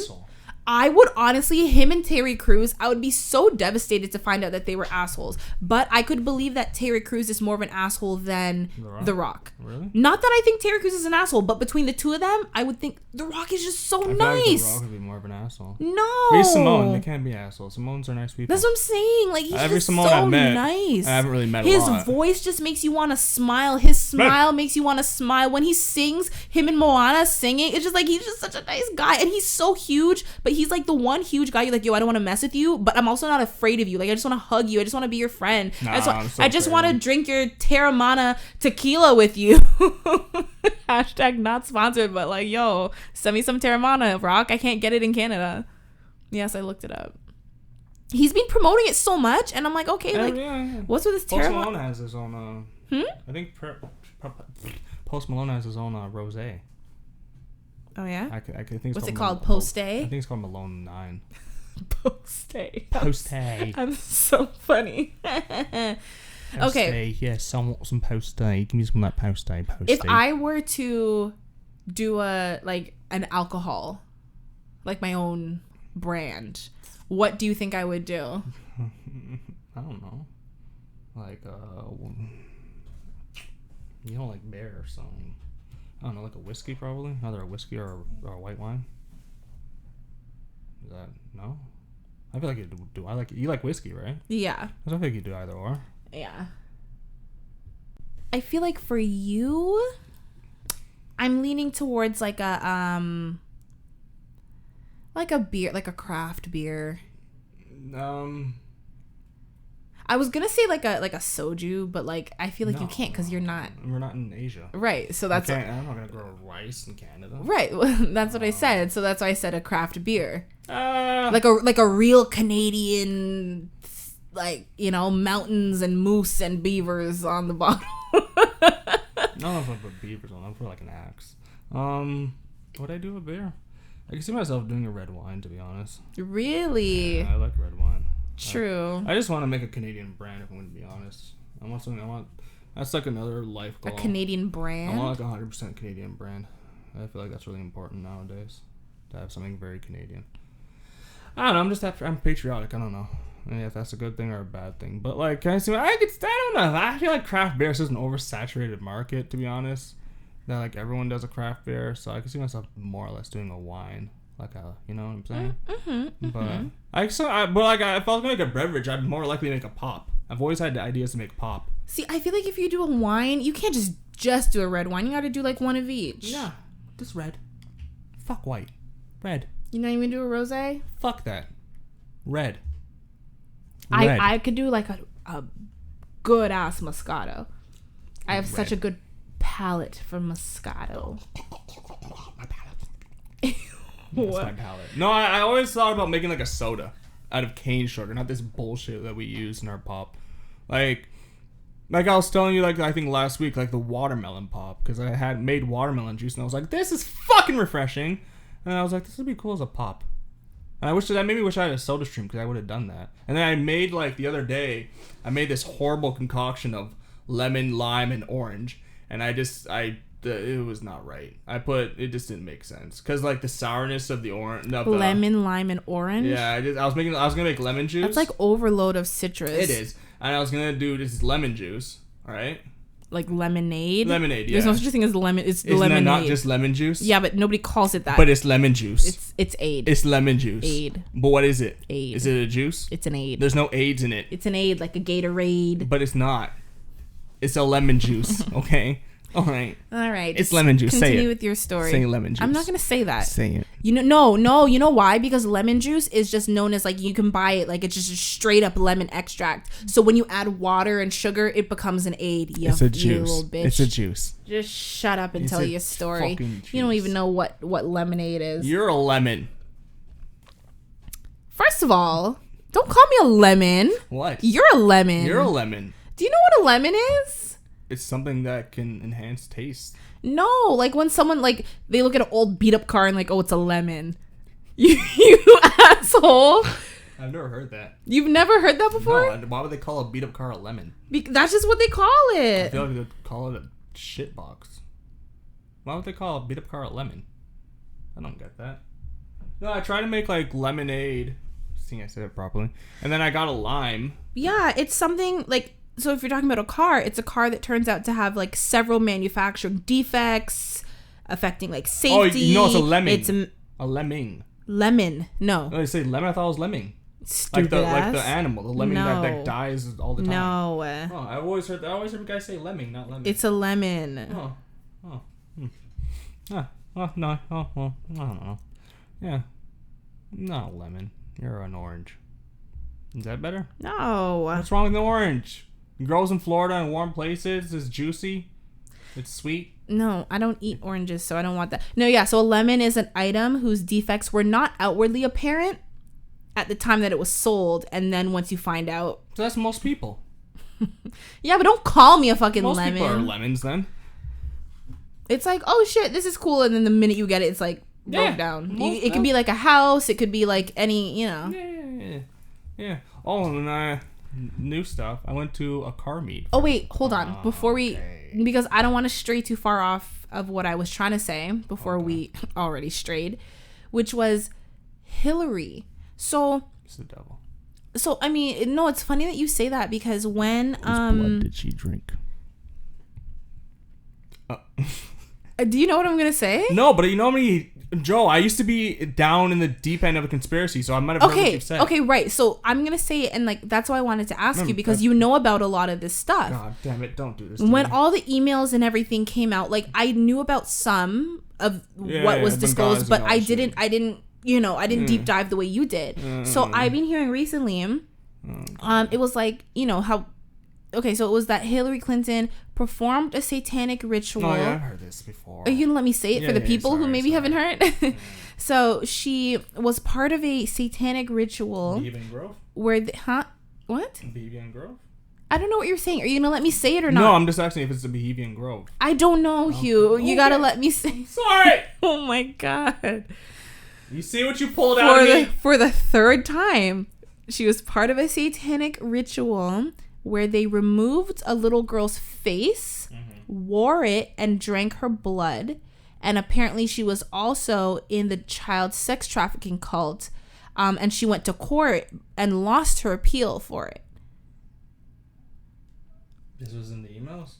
I would honestly, him and Terry Crews, I would be so devastated to find out that they were assholes. But I could believe that Terry Crews is more of an asshole than The Rock. Really? Not that I think Terry Crews is an asshole, but between the two of them, I would think The Rock is just so nice. I feel like The Rock would be more of an asshole. No. Maybe Simone. They can't be assholes. Simone's are nice people. That's what I'm saying. He's every just Simone so I've met, nice. I haven't really met His a lot. voice just makes you want to smile. His smile makes you want to smile. When he sings, him and Moana singing, it's just he's just such a nice guy. And he's so huge, but he's the one huge guy you're yo, I don't want to mess with you, but I'm also not afraid of you. I just want to hug you. I just want to be your friend. I just want to drink your Terramana tequila with you. Hashtag not sponsored, but yo, send me some Terramana, Rock. I can't get it in Canada. Yes, I looked it up. He's been promoting it so much, and I'm okay, what's with this Terramana? Post Malone has his own, I think Post Malone has his own rosé. Oh yeah. I think it's What's it called? Post-A? I think it's called Malone 9. Post-A. Post-A. I'm so funny. Okay. Yeah, some Post-A. Give me some of that Post-A. If I were to do an alcohol, like my own brand, what do you think I would do? I don't know. Like like beer or something. I don't know, like a whiskey probably. Either a whiskey or a white wine. Is that no? I feel like you do. I like you like whiskey, right? Yeah. I feel like you do either or. Yeah. I feel like for you, I'm leaning towards like a beer, like a craft beer. I was gonna say like a soju, but like I feel like you can't because you're not. We're not in Asia. Right. So that's. I'm not gonna grow rice in Canada. Right. That's what I said. So that's why I said a craft beer. Like a real Canadian, mountains and moose and beavers on the bottle. I don't know if I put beavers on. I'm for like an axe. Would I do a beer? I can see myself doing a red wine, to be honest. Really? Yeah, I like red wine. True. I just want to make a Canadian brand, if I'm going to be honest. That's like another life goal. A Canadian brand? I want like 100% Canadian brand. I feel like that's really important nowadays, to have something very Canadian. I don't know, I'm patriotic, I don't know. If that's a good thing or a bad thing. But like, I don't know. I feel like craft beer is an oversaturated market, to be honest. That like everyone does a craft beer, so I can see myself more or less doing a wine. Like you know what I'm saying? Mm-hmm. But if I was gonna make a beverage, I'd more likely make a pop. I've always had ideas to make pop. See, I feel like if you do a wine, you can't just do a red wine. You got to do like one of each. Yeah, just red. Fuck white. Red. You not even do a rosé? Fuck that. Red. I could do like a good ass Moscato. I have such a good palate for Moscato. My palate. What? My palate. No, I always thought about making like a soda out of cane sugar, not this bullshit that we use in our pop. Like I was telling you, like I think last week, like the watermelon pop, because I had made watermelon juice and I was like, this is fucking refreshing, and I was like, this would be cool as a pop. And I maybe wish I had a soda stream because I would have done that. And then I made like the other day, I made this horrible concoction of lemon, lime, and orange, and it was not right. It just didn't make sense because like the sourness of the orange, lemon, lime, and orange. Yeah, I was gonna make lemon juice. That's like overload of citrus. It is, and I was gonna do this lemon juice. All right. Like lemonade. Lemonade. Yeah. There's no such thing as lemon. It's Isn't lemonade. That not just lemon juice? Yeah, but nobody calls it that. But it's lemon juice. It's aid. It's lemon juice. Aid. But what is it? Aid. Is it a juice? It's an aid. There's no aids in it. It's an aid, like a Gatorade. But it's not. It's a lemon juice. Okay. All right. It's lemon juice. Say it. Continue with your story. Say lemon juice. I'm not gonna say that. Say it. No. You know why? Because lemon juice is just known as like you can buy it like it's just straight up lemon extract. So when you add water and sugar, it becomes an aid. It's a juice. You little bitch. It's a juice. Just shut up and tell your story. You don't even know what lemonade is. You're a lemon. First of all, don't call me a lemon. What? You're a lemon. You're a lemon. Do you know what a lemon is? It's something that can enhance taste. No, like when someone like they look at an old beat up car and like, oh, it's a lemon. You asshole. I've never heard that. You've never heard that before? No, why would they call a beat up car a lemon? That's just what they call it. I feel like they'd call it a shit box. Why would they call a beat up car a lemon? I don't get that. No, I tried to make like lemonade. See, I said it properly. And then I got a lime. Yeah, it's something like. So if you're talking about a car, it's a car that turns out to have like several manufacturing defects affecting like safety. Oh, no, it's a lemming. It's a lemming. Lemon. No. No, they say lemon. I thought it was lemming. Stupid like the animal, the lemming that dies all the time. No. Oh, I always heard guys say lemming, not lemon. It's a lemon. Oh. No. I don't know. Yeah. Not lemon. You're an orange. Is that better? No. What's wrong with the orange? It grows in Florida in warm places. It's juicy. It's sweet. No, I don't eat oranges, so I don't want that. No, yeah, so a lemon is an item whose defects were not outwardly apparent at the time that it was sold, and then once you find out... So that's most people. Yeah, but don't call me a fucking most lemon. Most people are lemons, then. It's like, oh shit, this is cool, and then the minute you get it, it's like broke down. It could be like a house. It could be like any, Yeah. Oh, and new stuff. I went to a car meet. Oh wait, hold on. Before because I don't want to stray too far off of what I was trying to say before we already strayed, which was Hilary. So it's the devil. So I mean, no, it's funny that you say that because when whose blood did she drink? Do you know what I'm gonna say? No, but you know me, Joe. I used to be down in the deep end of a conspiracy, so I might have heard what you said. Okay, right. So I'm gonna say it, and like that's why I wanted to ask you because you know about a lot of this stuff. God damn it! Don't do this. When all the emails and everything came out, like I knew about some of what was disclosed, but I didn't deep dive the way you did. So I've been hearing recently, it was like how. Okay, so it was that Hilary Clinton performed a satanic ritual. Oh, yeah, I've heard this before. Are you gonna let me say it for the people who maybe haven't heard? So she was part of a satanic ritual. Bohemian Grove? What? Bohemian Grove? I don't know what you're saying. Are you gonna let me say it or not? No, I'm just asking if it's the Bohemian Grove. I don't know, Hugh. You gotta let me say. Sorry! Oh my god. You see what you pulled out of me? For the third time, she was part of a satanic ritual where they removed a little girl's face, wore it, and drank her blood. And apparently she was also in the child sex trafficking cult. And she went to court and lost her appeal for it. This was in the emails?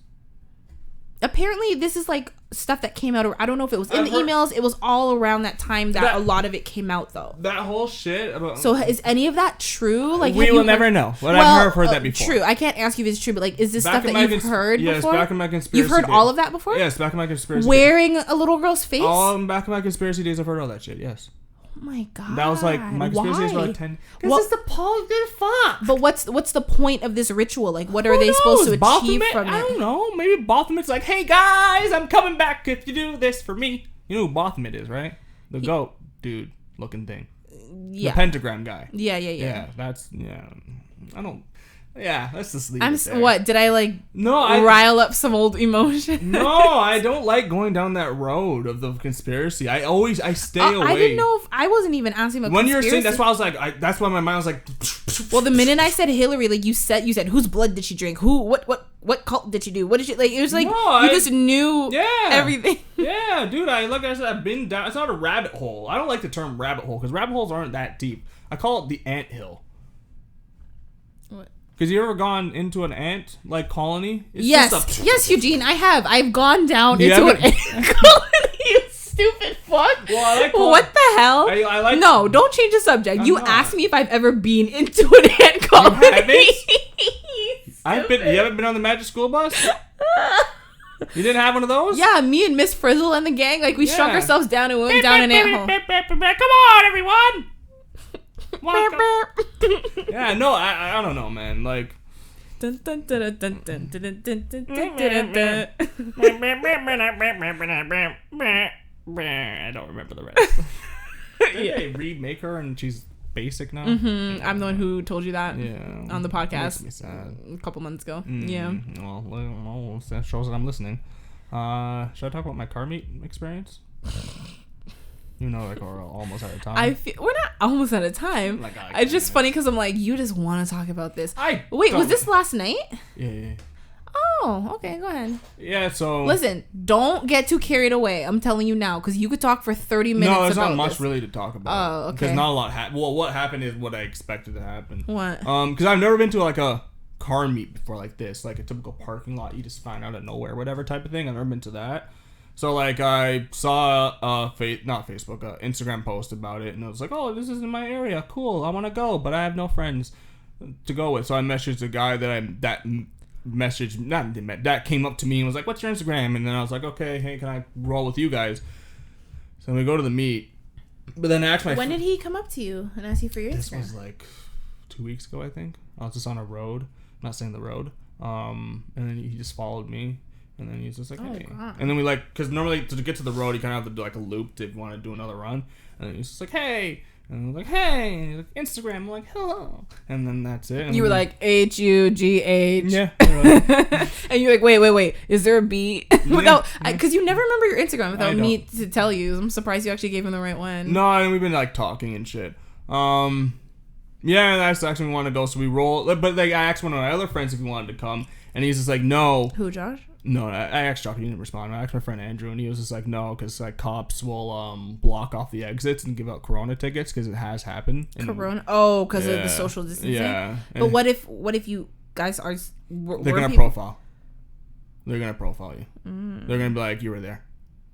Apparently this is like stuff that came out. I don't know if it was in the emails. It was all around that time that a lot of it came out though. That whole shit about. So is any of that true? Like we will never know. But I've heard that before. True. I can't ask you if it's true, but like, is this stuff that you've heard before? Yes, back in my conspiracy. You've heard all of that before? Yes, back in my conspiracy. Wearing a little girl's face? Back in my conspiracy days, I've heard all that shit. Yes. Oh my god. That was like my conspiracy days were like 10. Because it's the Paul good fuck. But what's the point of this ritual? Like, what are they supposed to achieve from it? I don't know. Maybe Baphomet's like, hey guys, I'm coming back if you do this for me. You know who Baphomet is, right? The goat dude looking thing. Yeah. The pentagram guy. Yeah. Yeah, I don't. Yeah, let's just leave it there. What? Did I rile up some old emotion? No, I don't like going down that road of the conspiracy. I stay away. I didn't know if I wasn't even asking about when conspiracy. you're saying that's why I was like, that's why my mind was like. Well, the minute I said Hilary, like you said whose blood did she drink? What cult did she do? What did she like? It was like you just knew everything. Yeah, dude. Like I said, I've been down. It's not a rabbit hole. I don't like the term rabbit hole because rabbit holes aren't that deep. I call it the anthill. What? Because you ever gone into an ant colony? It's yes, Eugene, I have. I've gone down into an ant colony. You stupid fuck. Well, what the hell? I like. No, don't change the subject. You asked me if I've ever been into an ant colony. You haven't been on the Magic School Bus? You didn't have one of those? Yeah, me and Miss Frizzle and the gang, we shrunk ourselves down and went down an ant hole. Come on, everyone. Yeah, no, I don't know, man. Like, I don't remember the rest. Did they remake her and she's basic now? I'm the one who told you that on the podcast makes me sad. a couple months ago. Yeah. Well, that shows that I'm listening. Should I talk about my car meet experience? You know, we're almost out of time. We're not almost out of time. It's just funny because I'm like, you just want to talk about this. Wait, was this last night? Yeah. Oh, okay, go ahead. Yeah, so... Listen, don't get too carried away. I'm telling you now, because you could talk for 30 minutes about No, there's not much really to talk about. Oh, okay. Because not a lot happened. Well, what happened is what I expected to happen. What? Because I've never been to, a car meet before like this. Like a typical parking lot you just find out of nowhere, whatever type of thing. I've never been to that. So, I saw Instagram post about it, and I was like, oh, this is in my area. Cool, I want to go, but I have no friends to go with. So I messaged a guy that came up to me and was like, what's your Instagram? And then I was like, okay, hey, can I roll with you guys? So we go to the meet. But then I asked When did he come up to you and ask you for your Instagram? This was 2 weeks ago, I think. I was just on a road. I'm not saying the road. And then he just followed me. And then he's just like, hey. God. And then we because normally to get to the road, you kind of have to do a loop if you want to do another run. And then he's just like, hey. And I was like, hey, like, Instagram. I'm like, hello. And then that's it. And you were like, H-U-G-H. Yeah. And you're like, wait. Is there a B? Without, because you never remember your Instagram without me to tell you. I'm surprised you actually gave him the right one. No, and we've been like talking and shit. Yeah, and that's actually we wanted to go, so we roll. But like, I asked one of my other friends if he wanted to come, and he's just like, no. Who, Josh? No, I asked Josh, he didn't respond. I asked my friend Andrew, and he was just like, no, because like cops will block off the exits and give out Corona tickets because it has happened. Corona? Oh, because of the social distancing. Yeah. But what if you guys are? They're gonna profile. They're gonna profile you. They're gonna be like, you were there.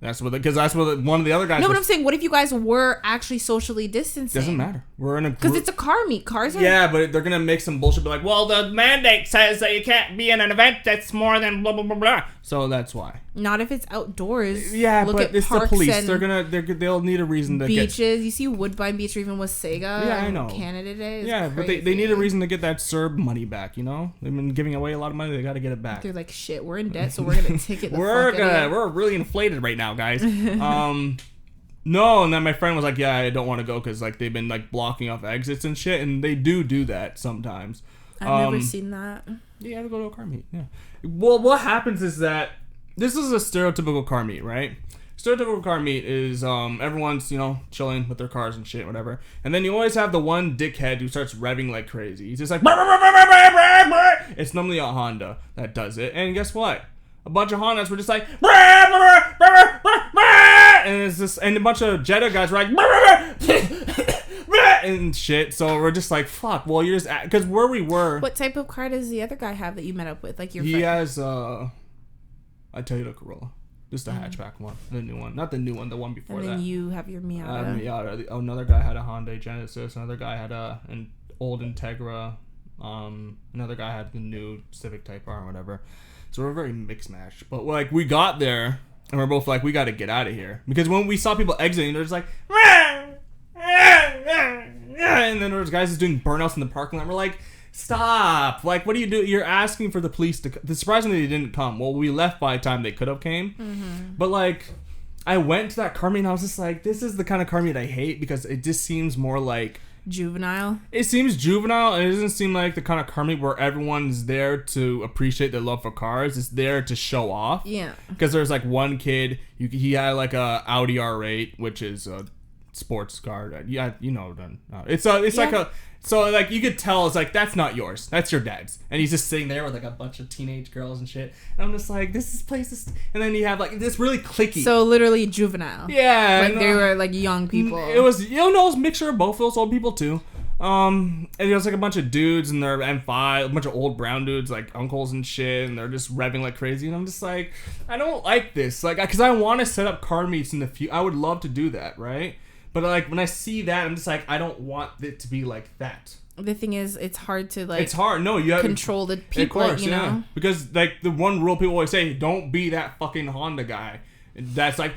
That's what, because that's what one of the other guys. No, but I'm saying, what if you guys were actually socially distancing? Doesn't matter. We're in a group. Because it's a car meet. Cars are. Yeah, but they're gonna make some bullshit. Be like, well, the mandate says that you can't be in an event that's more than blah blah blah blah. So that's why. Not if it's outdoors. Yeah, look but at it's the police. And they'll need a reason to beaches. You see Woodbine Beach or even Wasaga. Yeah, I know. Canada Day. Yeah, but they need a reason to get that CERB money back. You know, they've been giving away a lot of money. They got to get it back. They're like, shit, we're in debt, so we're gonna ticket the we're really inflated right now, guys. No, and then my friend was like, yeah, I don't want to go because like they've been like blocking off exits and shit, and they do that sometimes. I've never seen that. Yeah, you have to go to a car meet. Yeah. Well, what happens is that this is a stereotypical car meet, right? Stereotypical car meet is everyone's, chilling with their cars and shit, whatever. And then you always have the one dickhead who starts revving like crazy. He's just like, it's normally a Honda that does it. And guess what? A bunch of Hondas were just like, and it's just, and a bunch of Jetta guys were like, and shit. So we're just like, fuck. Well, you're just, because where we were. What type of car does the other guy have that you met up with? Like your friend? He has I Toyota Corolla, just a hatchback one, the new one, not the new one, the one before that. And then you have your Miata. Miata. Another guy had a Hyundai Genesis. Another guy had an old Integra. Another guy had the new Civic Type R or whatever. So we're very mixed match. But like we got there and we're both like, we got to get out of here, because when we saw people exiting, they're just like, and then there's guys just doing burnouts in the parking lot. We're like, stop! Like, what do you do? You're asking for the police to. Surprisingly, they didn't come. Well, we left by the time they could have came. Mm-hmm. But like, I went to that car meet and I was just like, this is the kind of car meet I hate, because it just seems more like juvenile. It seems juvenile, and it doesn't seem like the kind of car meet where everyone's there to appreciate their love for cars. It's there to show off. Yeah. Because there's like one kid, he had like a Audi R8, which is a sports car. Yeah, you know. It's like a. So, like, you could tell, it's like, that's not yours. That's your dad's. And he's just sitting there with, like, a bunch of teenage girls and shit. And I'm just like, this place is... And then you have, like, this really cliquey. So, literally juvenile. Yeah. Like, they were, like, young people. It was, it was a mixture of both those old people, too. And there was, like, a bunch of dudes in their M5, a bunch of old brown dudes, like, uncles and shit. And they're just revving like crazy. And I'm just like, I don't like this. Like, because I want to set up car meets in the future. I would love to do that, right? But, like, when I see that, I'm just like, I don't want it to be like that. The thing is, it's hard to, like... It's hard. No, you have... control the people, of course, you know? Because, like, the one rule people always say, don't be that fucking Honda guy. That's like...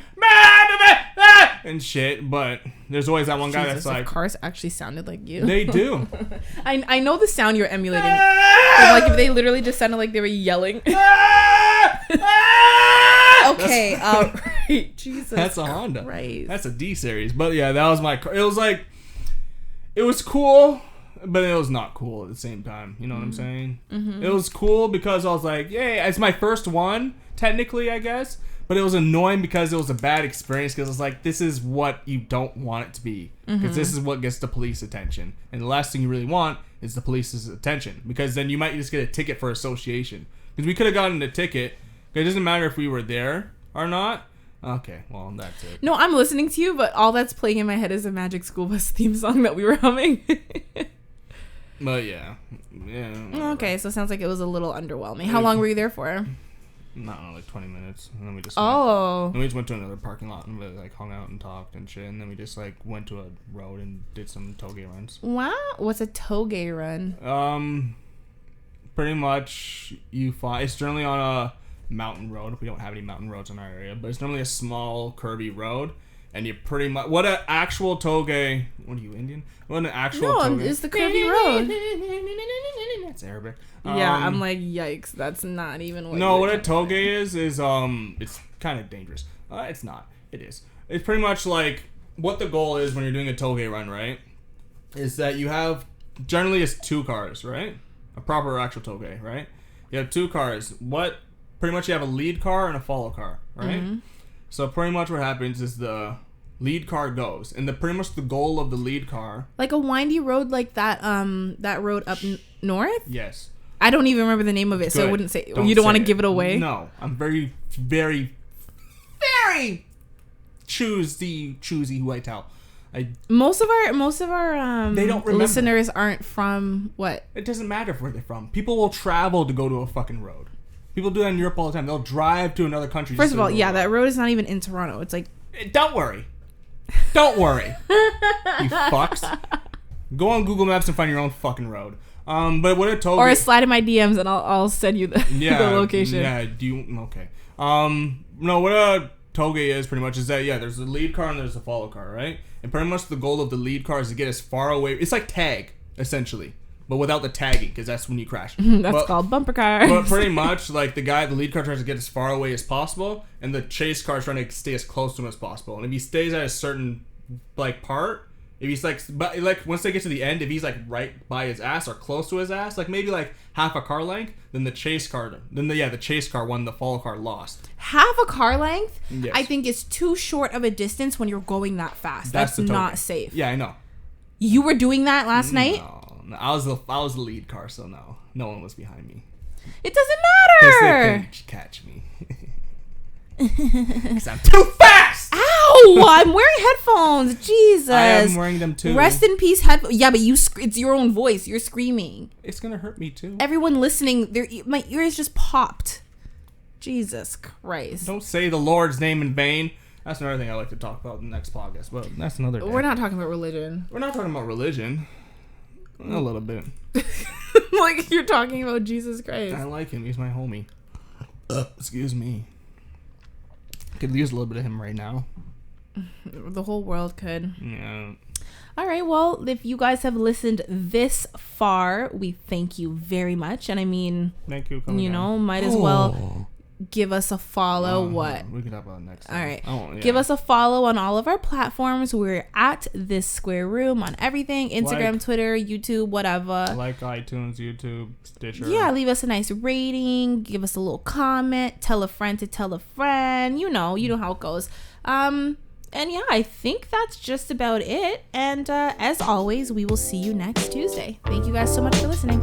and shit. But there's always that one guy that's like... cars actually sounded like you. They do. I know the sound you're emulating. Like, if they literally just sounded like they were yelling... Okay, right. Jesus. That's a Honda. Right. That's a D series. But yeah, that was my car. It was like, it was cool, but it was not cool at the same time. You know what I'm saying? Mm-hmm. It was cool because I was like, yay, it's my first one, technically, I guess. But it was annoying because it was a bad experience, because it's like, this is what you don't want it to be. Because this is what gets the police attention. And the last thing you really want is the police's attention. Because then you might just get a ticket for association. Because we could have gotten a ticket. It doesn't matter if we were there or not. Okay, well, that's it. No, I'm listening to you, but all that's playing in my head is a Magic School Bus theme song that we were humming. But yeah. Okay, so it sounds like it was a little underwhelming. How long were you there for? Not like 20 minutes, and then we just then we just went to another parking lot and we like hung out and talked and shit, and then we just like went to a road and did some toge runs. Wow, what's a toge run? Pretty much you find it's generally on a mountain road. We don't have any mountain roads in our area, but it's normally a small curvy road, and you pretty much what an actual toge. What are you, Indian? What an actual toge? No, it's the curvy road. It's Arabic. Yeah, I'm like, yikes, that's not even what. No, what a toge is it's kind of dangerous. It's not. It is. It's pretty much like what the goal is when you're doing a toge run, right? Is that you have generally it's 2 cars, right? A proper actual toge, right? You have 2 cars. Pretty much you have a lead car and a follow car, right? Mm-hmm. So pretty much what happens is the lead car goes, and pretty much the goal of the lead car, like a windy road, like that road up north. Yes. I don't even remember the name of it, so I wouldn't say. You don't want to give it away. No, I'm very, very, very choosy who I tell. Most of our they don't remember. Listeners aren't from what? It doesn't matter where they're from. People will travel to go to a fucking road. People do that in Europe all the time. They'll drive to another country. First of all, yeah, that road is not even in Toronto. It's like... Don't worry. You fucks. Go on Google Maps and find your own fucking road. But what a toge... Or slide in my DMs and I'll send you the location. Yeah, okay. No, what a toge is pretty much is that, there's the lead car and there's the follow car, right? And pretty much the goal of the lead car is to get as far away... It's like tag, essentially. But without the tagging, because that's when you crash. That's called bumper cars. But pretty much, like, the lead car tries to get as far away as possible, and the chase car is trying to stay as close to him as possible. And if he stays at a certain, like, part, if he's, like, once they get to the end, if he's, like, right by his ass or close to his ass, like, maybe, like, half a car length, then the chase car won, the follow car lost. Half a car length? Yes. I think is too short of a distance when you're going that fast. That's not safe. Yeah, I know. You were doing that last night? No, I was the lead car, so no one was behind me. It doesn't matter. They couldn't catch me. Because I'm too fast. Ow! I'm wearing headphones. Jesus. I am wearing them too. Rest in peace, headphones. Yeah, but it's your own voice. You're screaming. It's gonna hurt me too. Everyone listening, my ears just popped. Jesus Christ! Don't say the Lord's name in vain. That's another thing I like to talk about in the next podcast. But that's another day. We're not talking about religion. We're not talking about religion. A little bit. Like you're talking about Jesus Christ. I like him. He's my homie. Excuse me. Could use a little bit of him right now. The whole world could. Yeah. All right. Well, if you guys have listened this far, we thank you very much. And I mean, thank you. Might as well give us a follow. What? We can talk about it next time. All right. Give us a follow on all of our platforms. We're at This Square Room on everything. Instagram, Twitter, YouTube, whatever. Like iTunes, YouTube, Stitcher. Yeah, leave us a nice rating. Give us a little comment. Tell a friend to tell a friend. You know how it goes. And yeah, I think that's just about it. And as always, we will see you next Tuesday. Thank you guys so much for listening.